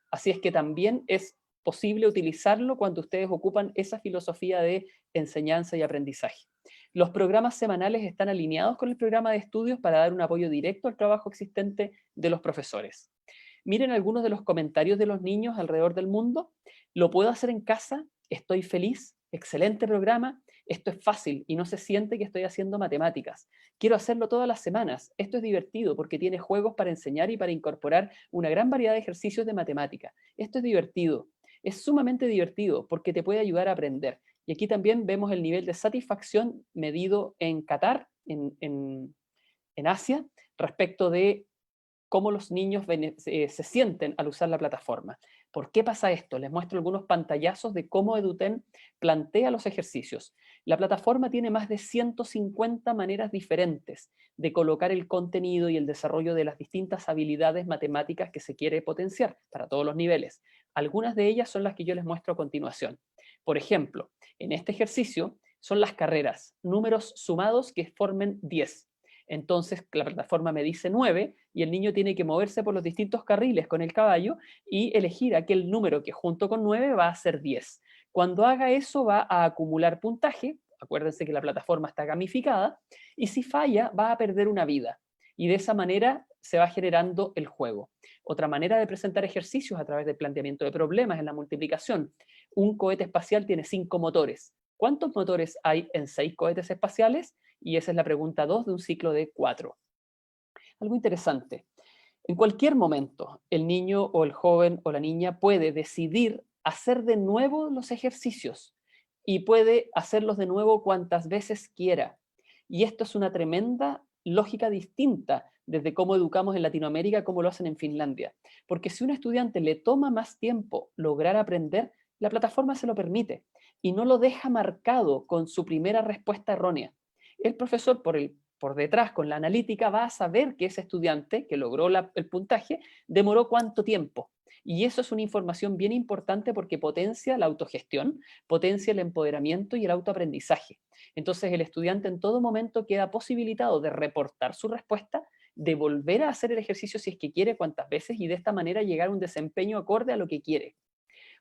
Speaker 4: Así es que también es posible utilizarlo cuando ustedes ocupan esa filosofía de enseñanza y aprendizaje. Los programas semanales están alineados con el programa de estudios para dar un apoyo directo al trabajo existente de los profesores. Miren algunos de los comentarios de los niños alrededor del mundo. Lo puedo hacer en casa, estoy feliz, excelente programa, esto es fácil y no se siente que estoy haciendo matemáticas. Quiero hacerlo todas las semanas, esto es divertido porque tiene juegos para enseñar y para incorporar una gran variedad de ejercicios de matemática. Esto es divertido, es sumamente divertido porque te puede ayudar a aprender. Y aquí también vemos el nivel de satisfacción medido en Qatar, en Asia, respecto de cómo los niños se sienten al usar la plataforma. ¿Por qué pasa esto? Les muestro algunos pantallazos de cómo Eduten plantea los ejercicios. La plataforma tiene más de 150 maneras diferentes de colocar el contenido y el desarrollo de las distintas habilidades matemáticas que se quiere potenciar para todos los niveles. Algunas de ellas son las que yo les muestro a continuación. Por ejemplo, en este ejercicio son las carreras, números sumados que formen 10. Entonces la plataforma me dice 9 y el niño tiene que moverse por los distintos carriles con el caballo y elegir aquel número que junto con 9 va a ser 10. Cuando haga eso va a acumular puntaje, acuérdense que la plataforma está gamificada, y si falla va a perder una vida. Y de esa manera se va generando el juego. Otra manera de presentar ejercicios a través del planteamiento de problemas en la multiplicación. Un cohete espacial tiene 5 motores. ¿Cuántos motores hay en 6 cohetes espaciales? Y esa es la pregunta 2 de un ciclo de 4. Algo interesante. En cualquier momento, el niño o el joven o la niña puede decidir hacer de nuevo los ejercicios y puede hacerlos de nuevo cuantas veces quiera. Y esto es una tremenda lógica distinta desde cómo educamos en Latinoamérica a cómo lo hacen en Finlandia. Porque si a un estudiante le toma más tiempo lograr aprender, la plataforma se lo permite y no lo deja marcado con su primera respuesta errónea. El profesor por detrás con la analítica va a saber que ese estudiante que logró el puntaje demoró cuánto tiempo. Y eso es una información bien importante porque potencia la autogestión, potencia el empoderamiento y el autoaprendizaje. Entonces el estudiante en todo momento queda posibilitado de reportar su respuesta, de volver a hacer el ejercicio si es que quiere, cuantas veces, y de esta manera llegar a un desempeño acorde a lo que quiere.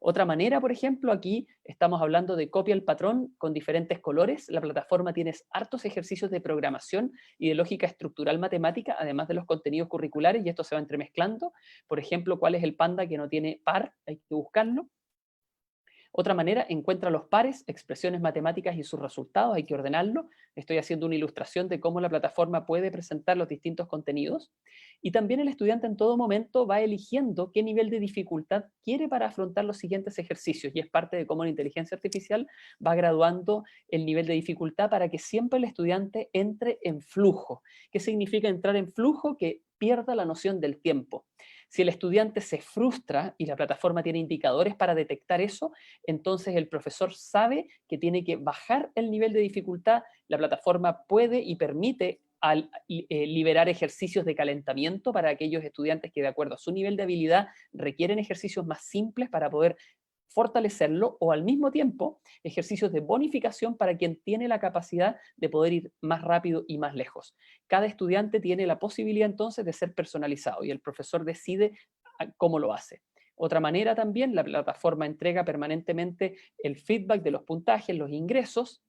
Speaker 4: Otra manera, por ejemplo, aquí estamos hablando de copia el patrón con diferentes colores. La plataforma tiene hartos ejercicios de programación y de lógica estructural matemática, además de los contenidos curriculares, y esto se va entremezclando. Por ejemplo, ¿cuál es el panda que no tiene par? Hay que buscarlo. Otra manera, encuentra los pares, expresiones matemáticas y sus resultados, hay que ordenarlo. Estoy haciendo una ilustración de cómo la plataforma puede presentar los distintos contenidos. Y también el estudiante en todo momento va eligiendo qué nivel de dificultad quiere para afrontar los siguientes ejercicios, y es parte de cómo la inteligencia artificial va graduando el nivel de dificultad para que siempre el estudiante entre en flujo. ¿Qué significa entrar en flujo? Que pierda la noción del tiempo. Si el estudiante se frustra y la plataforma tiene indicadores para detectar eso, entonces el profesor sabe que tiene que bajar el nivel de dificultad. La plataforma puede y permite liberar ejercicios de calentamiento para aquellos estudiantes que de acuerdo a su nivel de habilidad requieren ejercicios más simples para poder fortalecerlo, o al mismo tiempo ejercicios de bonificación para quien tiene la capacidad de poder ir más rápido y más lejos. Cada estudiante tiene la posibilidad entonces de ser personalizado y el profesor decide cómo lo hace. Otra manera también, la plataforma entrega permanentemente el feedback de los puntajes, los ingresos,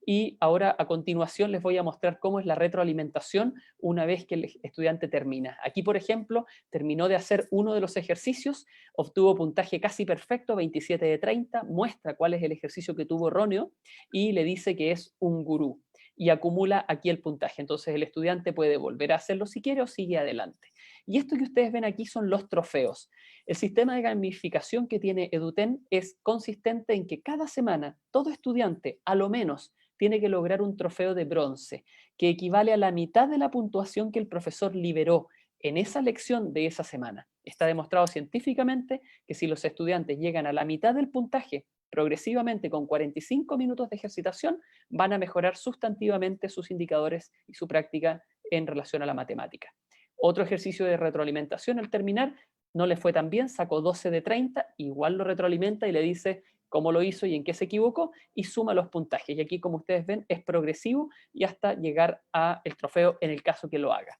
Speaker 4: y ahora a continuación les voy a mostrar cómo es la retroalimentación una vez que el estudiante termina. Aquí, por ejemplo, terminó de hacer uno de los ejercicios, obtuvo puntaje casi perfecto, 27 de 30, muestra cuál es el ejercicio que tuvo erróneo y le dice que es un gurú y acumula aquí el puntaje. Entonces el estudiante puede volver a hacerlo si quiere o sigue adelante. Y esto que ustedes ven aquí son los trofeos. El sistema de gamificación que tiene Eduten es consistente en que cada semana todo estudiante, a lo menos, tiene que lograr un trofeo de bronce, que equivale a la mitad de la puntuación que el profesor liberó en esa lección de esa semana. Está demostrado científicamente que si los estudiantes llegan a la mitad del puntaje progresivamente con 45 minutos de ejercitación, van a mejorar sustantivamente sus indicadores y su práctica en relación a la matemática. Otro ejercicio de retroalimentación al terminar, no le fue tan bien, sacó 12 de 30, igual lo retroalimenta y le dice cómo lo hizo y en qué se equivocó, y suma los puntajes. Y aquí, como ustedes ven, es progresivo y hasta llegar al trofeo en el caso que lo haga.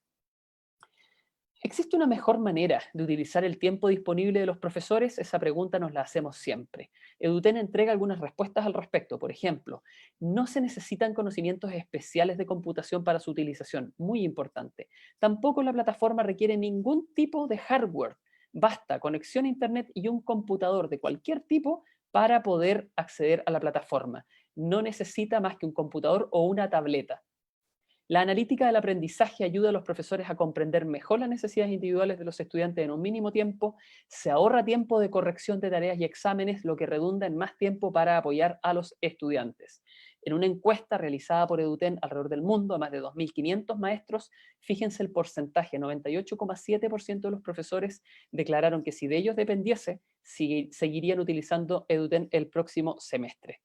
Speaker 4: ¿Existe una mejor manera de utilizar el tiempo disponible de los profesores? Esa pregunta nos la hacemos siempre. Eduten entrega algunas respuestas al respecto. Por ejemplo, no se necesitan conocimientos especiales de computación para su utilización, muy importante. Tampoco la plataforma requiere ningún tipo de hardware. Basta conexión a internet y un computador de cualquier tipo para poder acceder a la plataforma. No necesita más que un computador o una tableta. La analítica del aprendizaje ayuda a los profesores a comprender mejor las necesidades individuales de los estudiantes en un mínimo tiempo, se ahorra tiempo de corrección de tareas y exámenes, lo que redunda en más tiempo para apoyar a los estudiantes. En una encuesta realizada por Eduten alrededor del mundo a más de 2.500 maestros, fíjense el porcentaje, 98,7% de los profesores declararon que si de ellos dependiese, seguirían utilizando Eduten el próximo semestre.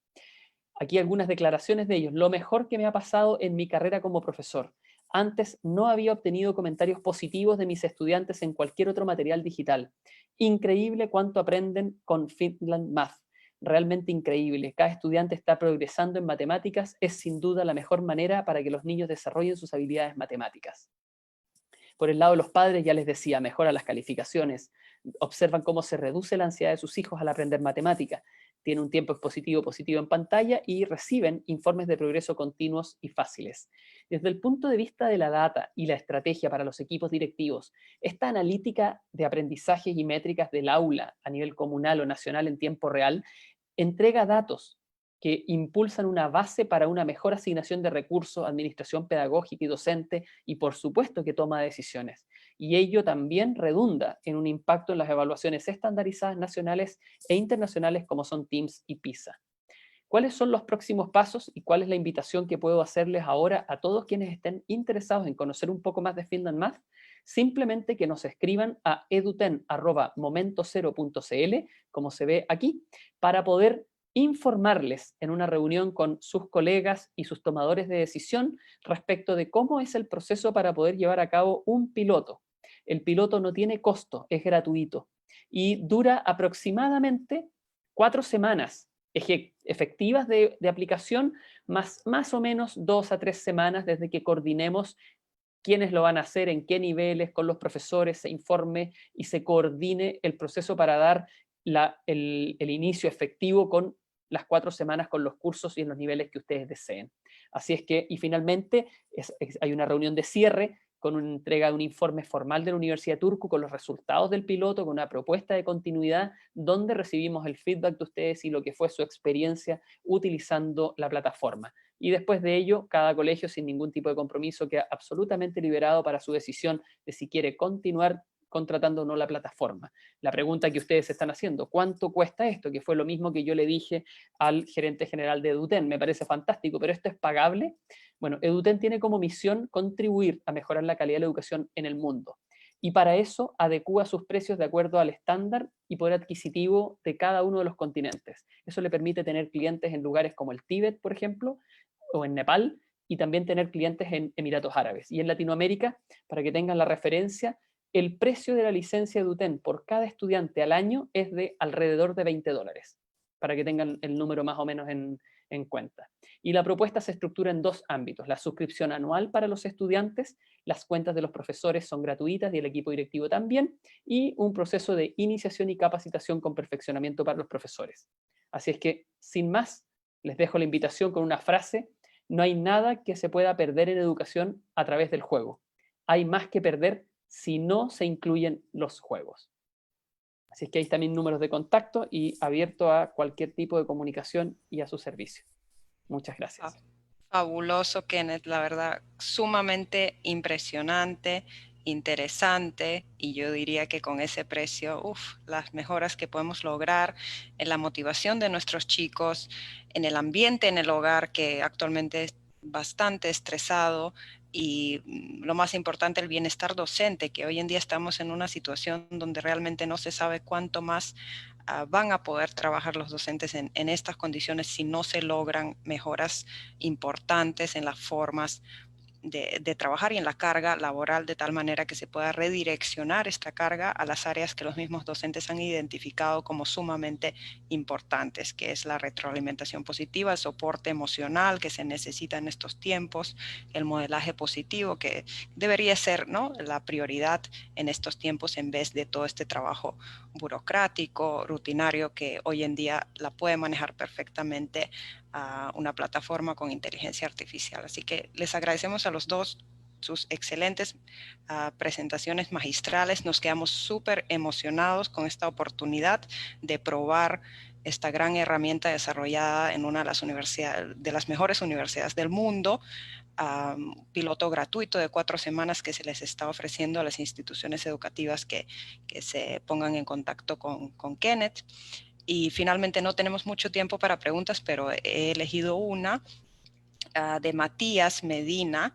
Speaker 4: Aquí algunas declaraciones de ellos. Lo mejor que me ha pasado en mi carrera como profesor. Antes no había obtenido comentarios positivos de mis estudiantes en cualquier otro material digital. Increíble cuánto aprenden con Finland Math. Realmente increíble. Cada estudiante está progresando en matemáticas. Es sin duda la mejor manera para que los niños desarrollen sus habilidades matemáticas. Por el lado de los padres, ya les decía, mejora las calificaciones. Observan cómo se reduce la ansiedad de sus hijos al aprender matemática. Tienen un tiempo expositivo positivo en pantalla y reciben informes de progreso continuos y fáciles. Desde el punto de vista de la data y la estrategia para los equipos directivos, esta analítica de aprendizajes y métricas del aula a nivel comunal o nacional en tiempo real entrega datos que impulsan una base para una mejor asignación de recursos, administración pedagógica y docente, y por supuesto que toma decisiones. Y ello también redunda en un impacto en las evaluaciones estandarizadas nacionales e internacionales como son TIMSS y PISA. ¿Cuáles son los próximos pasos y cuál es la invitación que puedo hacerles ahora a todos quienes estén interesados en conocer un poco más de Finland Math? Simplemente que nos escriban a eduten@momentocero.cl, como se ve aquí, para poder informarles en una reunión con sus colegas y sus tomadores de decisión respecto de cómo es el proceso para poder llevar a cabo un piloto. El piloto no tiene costo, es gratuito y dura aproximadamente 4 semanas efectivas de aplicación, más o menos 2 a 3 semanas desde que coordinemos quiénes lo van a hacer, en qué niveles, con los profesores, se informe y se coordine el proceso para dar el inicio efectivo con las 4 semanas con los cursos y en los niveles que ustedes deseen. Así es que, y finalmente, hay una reunión de cierre con una entrega de un informe formal de la Universidad de Turku con los resultados del piloto, con una propuesta de continuidad, donde recibimos el feedback de ustedes y lo que fue su experiencia utilizando la plataforma. Y después de ello, cada colegio, sin ningún tipo de compromiso, queda absolutamente liberado para su decisión de si quiere continuar contratando o no la plataforma. La pregunta que ustedes están haciendo, ¿cuánto cuesta esto? Que fue lo mismo que yo le dije al gerente general de Eduten. Me parece fantástico, pero ¿esto es pagable? Bueno, Eduten tiene como misión contribuir a mejorar la calidad de la educación en el mundo. Y para eso adecúa sus precios de acuerdo al estándar y poder adquisitivo de cada uno de los continentes. Eso le permite tener clientes en lugares como el Tíbet, por ejemplo, o en Nepal, y también tener clientes en Emiratos Árabes. Y en Latinoamérica, para que tengan la referencia, el precio de la licencia de UTEN por cada estudiante al año es de alrededor de $20, para que tengan el número más o menos en cuenta. Y la propuesta se estructura en 2 ámbitos: la suscripción anual para los estudiantes, las cuentas de los profesores son gratuitas y el equipo directivo también, y un proceso de iniciación y capacitación con perfeccionamiento para los profesores. Así es que, sin más, les dejo la invitación con una frase: no hay nada que se pueda perder en educación a través del juego. Hay más que perder si no se incluyen los juegos. Así es que ahí están mis números de contacto y abierto a cualquier tipo de comunicación y a su servicio. Muchas gracias.
Speaker 1: Fabuloso, Kenneth, la verdad, sumamente impresionante, interesante, y yo diría que con ese precio, las mejoras que podemos lograr en la motivación de nuestros chicos, en el ambiente en el hogar, que actualmente es bastante estresado, y lo más importante, el bienestar docente, que hoy en día estamos en una situación donde realmente no se sabe cuánto más van a poder trabajar los docentes en estas condiciones si no se logran mejoras importantes en las formas de trabajar y en la carga laboral, de tal manera que se pueda redireccionar esta carga a las áreas que los mismos docentes han identificado como sumamente importantes, que es la retroalimentación positiva, el soporte emocional que se necesita en estos tiempos, el modelaje positivo, que debería ser, ¿no?, la prioridad en estos tiempos, en vez de todo este trabajo burocrático, rutinario, que hoy en día la puede manejar perfectamente una plataforma con inteligencia artificial. Así que les agradecemos a los dos sus excelentes presentaciones magistrales. Nos quedamos súper emocionados con esta oportunidad de probar esta gran herramienta desarrollada en una de las universidades, de las mejores universidades del mundo, piloto gratuito de 4 semanas que se les está ofreciendo a las instituciones educativas que se pongan en contacto con Kenneth. Y finalmente no tenemos mucho tiempo para preguntas, pero he elegido una de Matías Medina,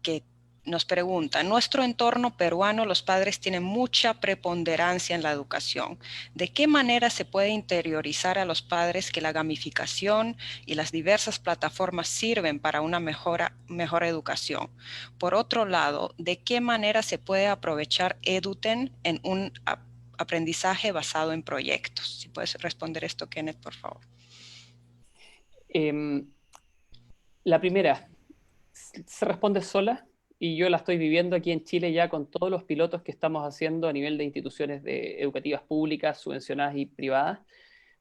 Speaker 1: que nos pregunta: en nuestro entorno peruano los padres tienen mucha preponderancia en la educación. ¿De qué manera se puede interiorizar a los padres que la gamificación y las diversas plataformas sirven para una mejor educación? Por otro lado, ¿de qué manera se puede aprovechar Eduten en un aprendizaje basado en proyectos? Si puedes responder esto, Kenneth, por favor.
Speaker 4: La primera se responde sola, y yo la estoy viviendo aquí en Chile ya con todos los pilotos que estamos haciendo a nivel de instituciones educativas públicas, subvencionadas y privadas.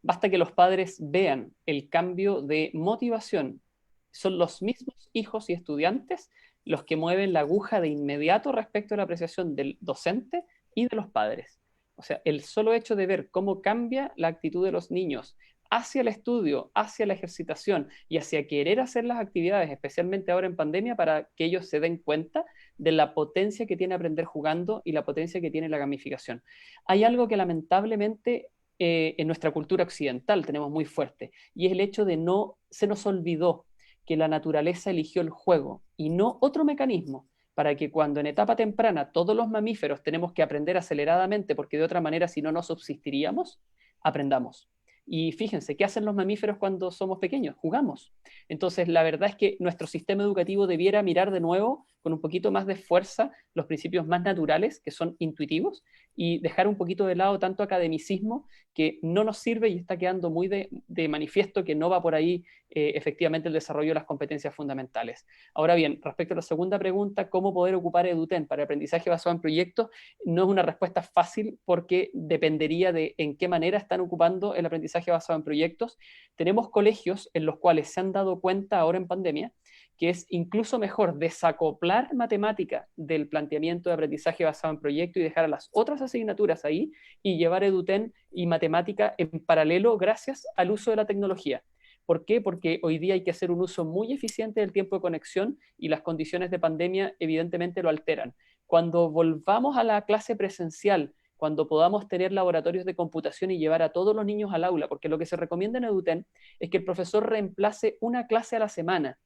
Speaker 4: Basta que los padres vean el cambio de motivación. Son los mismos hijos y estudiantes los que mueven la aguja de inmediato respecto a la apreciación del docente y de los padres. O sea, el solo hecho de ver cómo cambia la actitud de los niños hacia el estudio, hacia la ejercitación y hacia querer hacer las actividades, especialmente ahora en pandemia, para que ellos se den cuenta de la potencia que tiene aprender jugando y la potencia que tiene la gamificación. Hay algo que lamentablemente en nuestra cultura occidental tenemos muy fuerte, y es el hecho de se nos olvidó que la naturaleza eligió el juego y no otro mecanismo, para que cuando en etapa temprana todos los mamíferos tenemos que aprender aceleradamente, porque de otra manera si no, no subsistiríamos, aprendamos. Y fíjense, ¿qué hacen los mamíferos cuando somos pequeños? Jugamos. Entonces, la verdad es que nuestro sistema educativo debiera mirar de nuevo con un poquito más de fuerza los principios más naturales, que son intuitivos, y dejar un poquito de lado tanto academicismo que no nos sirve y está quedando muy de manifiesto que no va por ahí efectivamente el desarrollo de las competencias fundamentales. Ahora bien, respecto a la segunda pregunta, ¿cómo poder ocupar EduTen para aprendizaje basado en proyectos? No es una respuesta fácil porque dependería de en qué manera están ocupando el aprendizaje basado en proyectos. Tenemos colegios en los cuales se han dado cuenta ahora en pandemia que es incluso mejor desacoplar matemática del planteamiento de aprendizaje basado en proyecto y dejar a las otras asignaturas ahí y llevar EduTen y matemática en paralelo gracias al uso de la tecnología. ¿Por qué? Porque hoy día hay que hacer un uso muy eficiente del tiempo de conexión y las condiciones de pandemia evidentemente lo alteran. Cuando volvamos a la clase presencial, cuando podamos tener laboratorios de computación y llevar a todos los niños al aula, porque lo que se recomienda en EduTen es que el profesor reemplace una clase a la semana,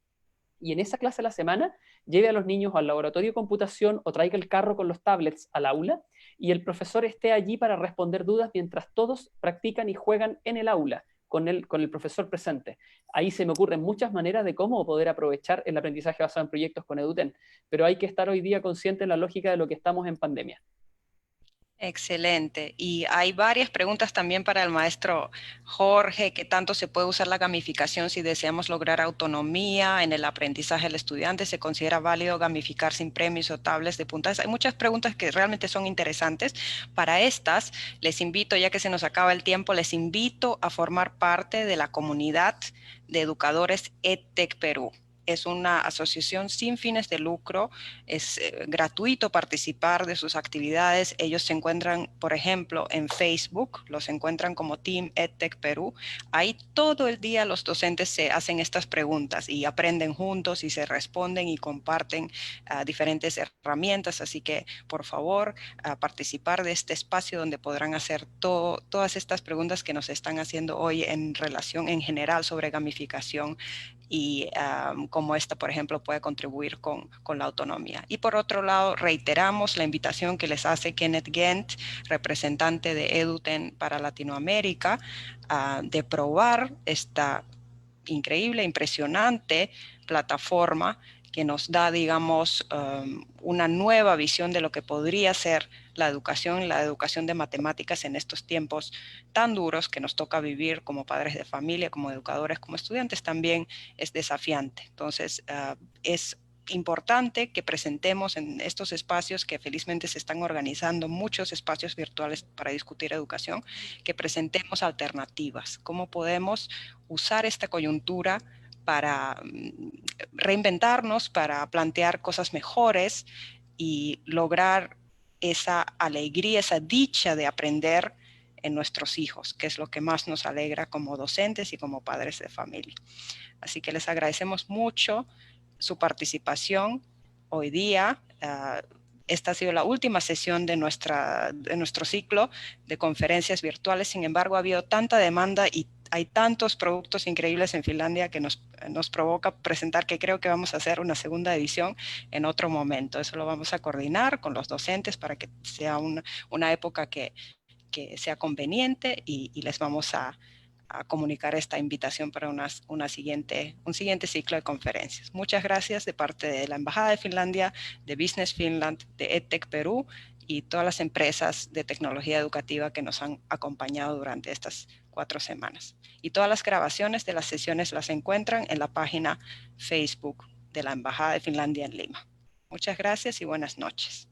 Speaker 4: y en esa clase a la semana lleve a los niños al laboratorio de computación o traiga el carro con los tablets al aula y el profesor esté allí para responder dudas mientras todos practican y juegan en el aula con el profesor presente. Ahí se me ocurren muchas maneras de cómo poder aprovechar el aprendizaje basado en proyectos con EduTen, pero hay que estar hoy día consciente en la lógica de lo que estamos en pandemia.
Speaker 1: Excelente. Y hay varias preguntas también para el maestro Jorge. ¿Qué tanto se puede usar la gamificación si deseamos lograr autonomía en el aprendizaje del estudiante? ¿Se considera válido gamificar sin premios o tablas de puntajes? Hay muchas preguntas que realmente son interesantes. Para estas, les invito, ya que se nos acaba el tiempo, les invito a formar parte de la comunidad de educadores EdTech Perú. Es una asociación sin fines de lucro, es gratuito participar de sus actividades. Ellos se encuentran, por ejemplo, en Facebook, los encuentran como Team EdTech Perú. Ahí todo el día los docentes se hacen estas preguntas y aprenden juntos y se responden y comparten diferentes herramientas. Así que, por favor, participar de este espacio donde podrán hacer todas estas preguntas que nos están haciendo hoy en relación en general sobre gamificación y cómo esta, por ejemplo, puede contribuir con la autonomía. Y por otro lado, reiteramos la invitación que les hace Kenneth Gent, representante de EduTen para Latinoamérica, de probar esta increíble, impresionante plataforma que nos da, digamos, una nueva visión de lo que podría ser la educación de matemáticas en estos tiempos tan duros que nos toca vivir como padres de familia, como educadores, como estudiantes, también es desafiante. Entonces, es importante que presentemos en estos espacios que felizmente se están organizando, muchos espacios virtuales para discutir educación, que presentemos alternativas, cómo podemos usar esta coyuntura para reinventarnos, para plantear cosas mejores y lograr esa alegría, esa dicha de aprender en nuestros hijos, que es lo que más nos alegra como docentes y como padres de familia. Así que les agradecemos mucho su participación hoy día. Esta ha sido la última sesión de nuestro ciclo de conferencias virtuales. Sin embargo, ha habido tanta demanda y hay tantos productos increíbles en Finlandia que nos provoca presentar que creo que vamos a hacer una segunda edición en otro momento. Eso lo vamos a coordinar con los docentes para que sea una época que sea conveniente y les vamos a comunicar esta invitación para un siguiente ciclo de conferencias. Muchas gracias de parte de la Embajada de Finlandia, de Business Finland, de EdTech Perú y todas las empresas de tecnología educativa que nos han acompañado durante estas 4 semanas. Y todas las grabaciones de las sesiones las encuentran en la página Facebook de la Embajada de Finlandia en Lima. Muchas gracias y buenas noches.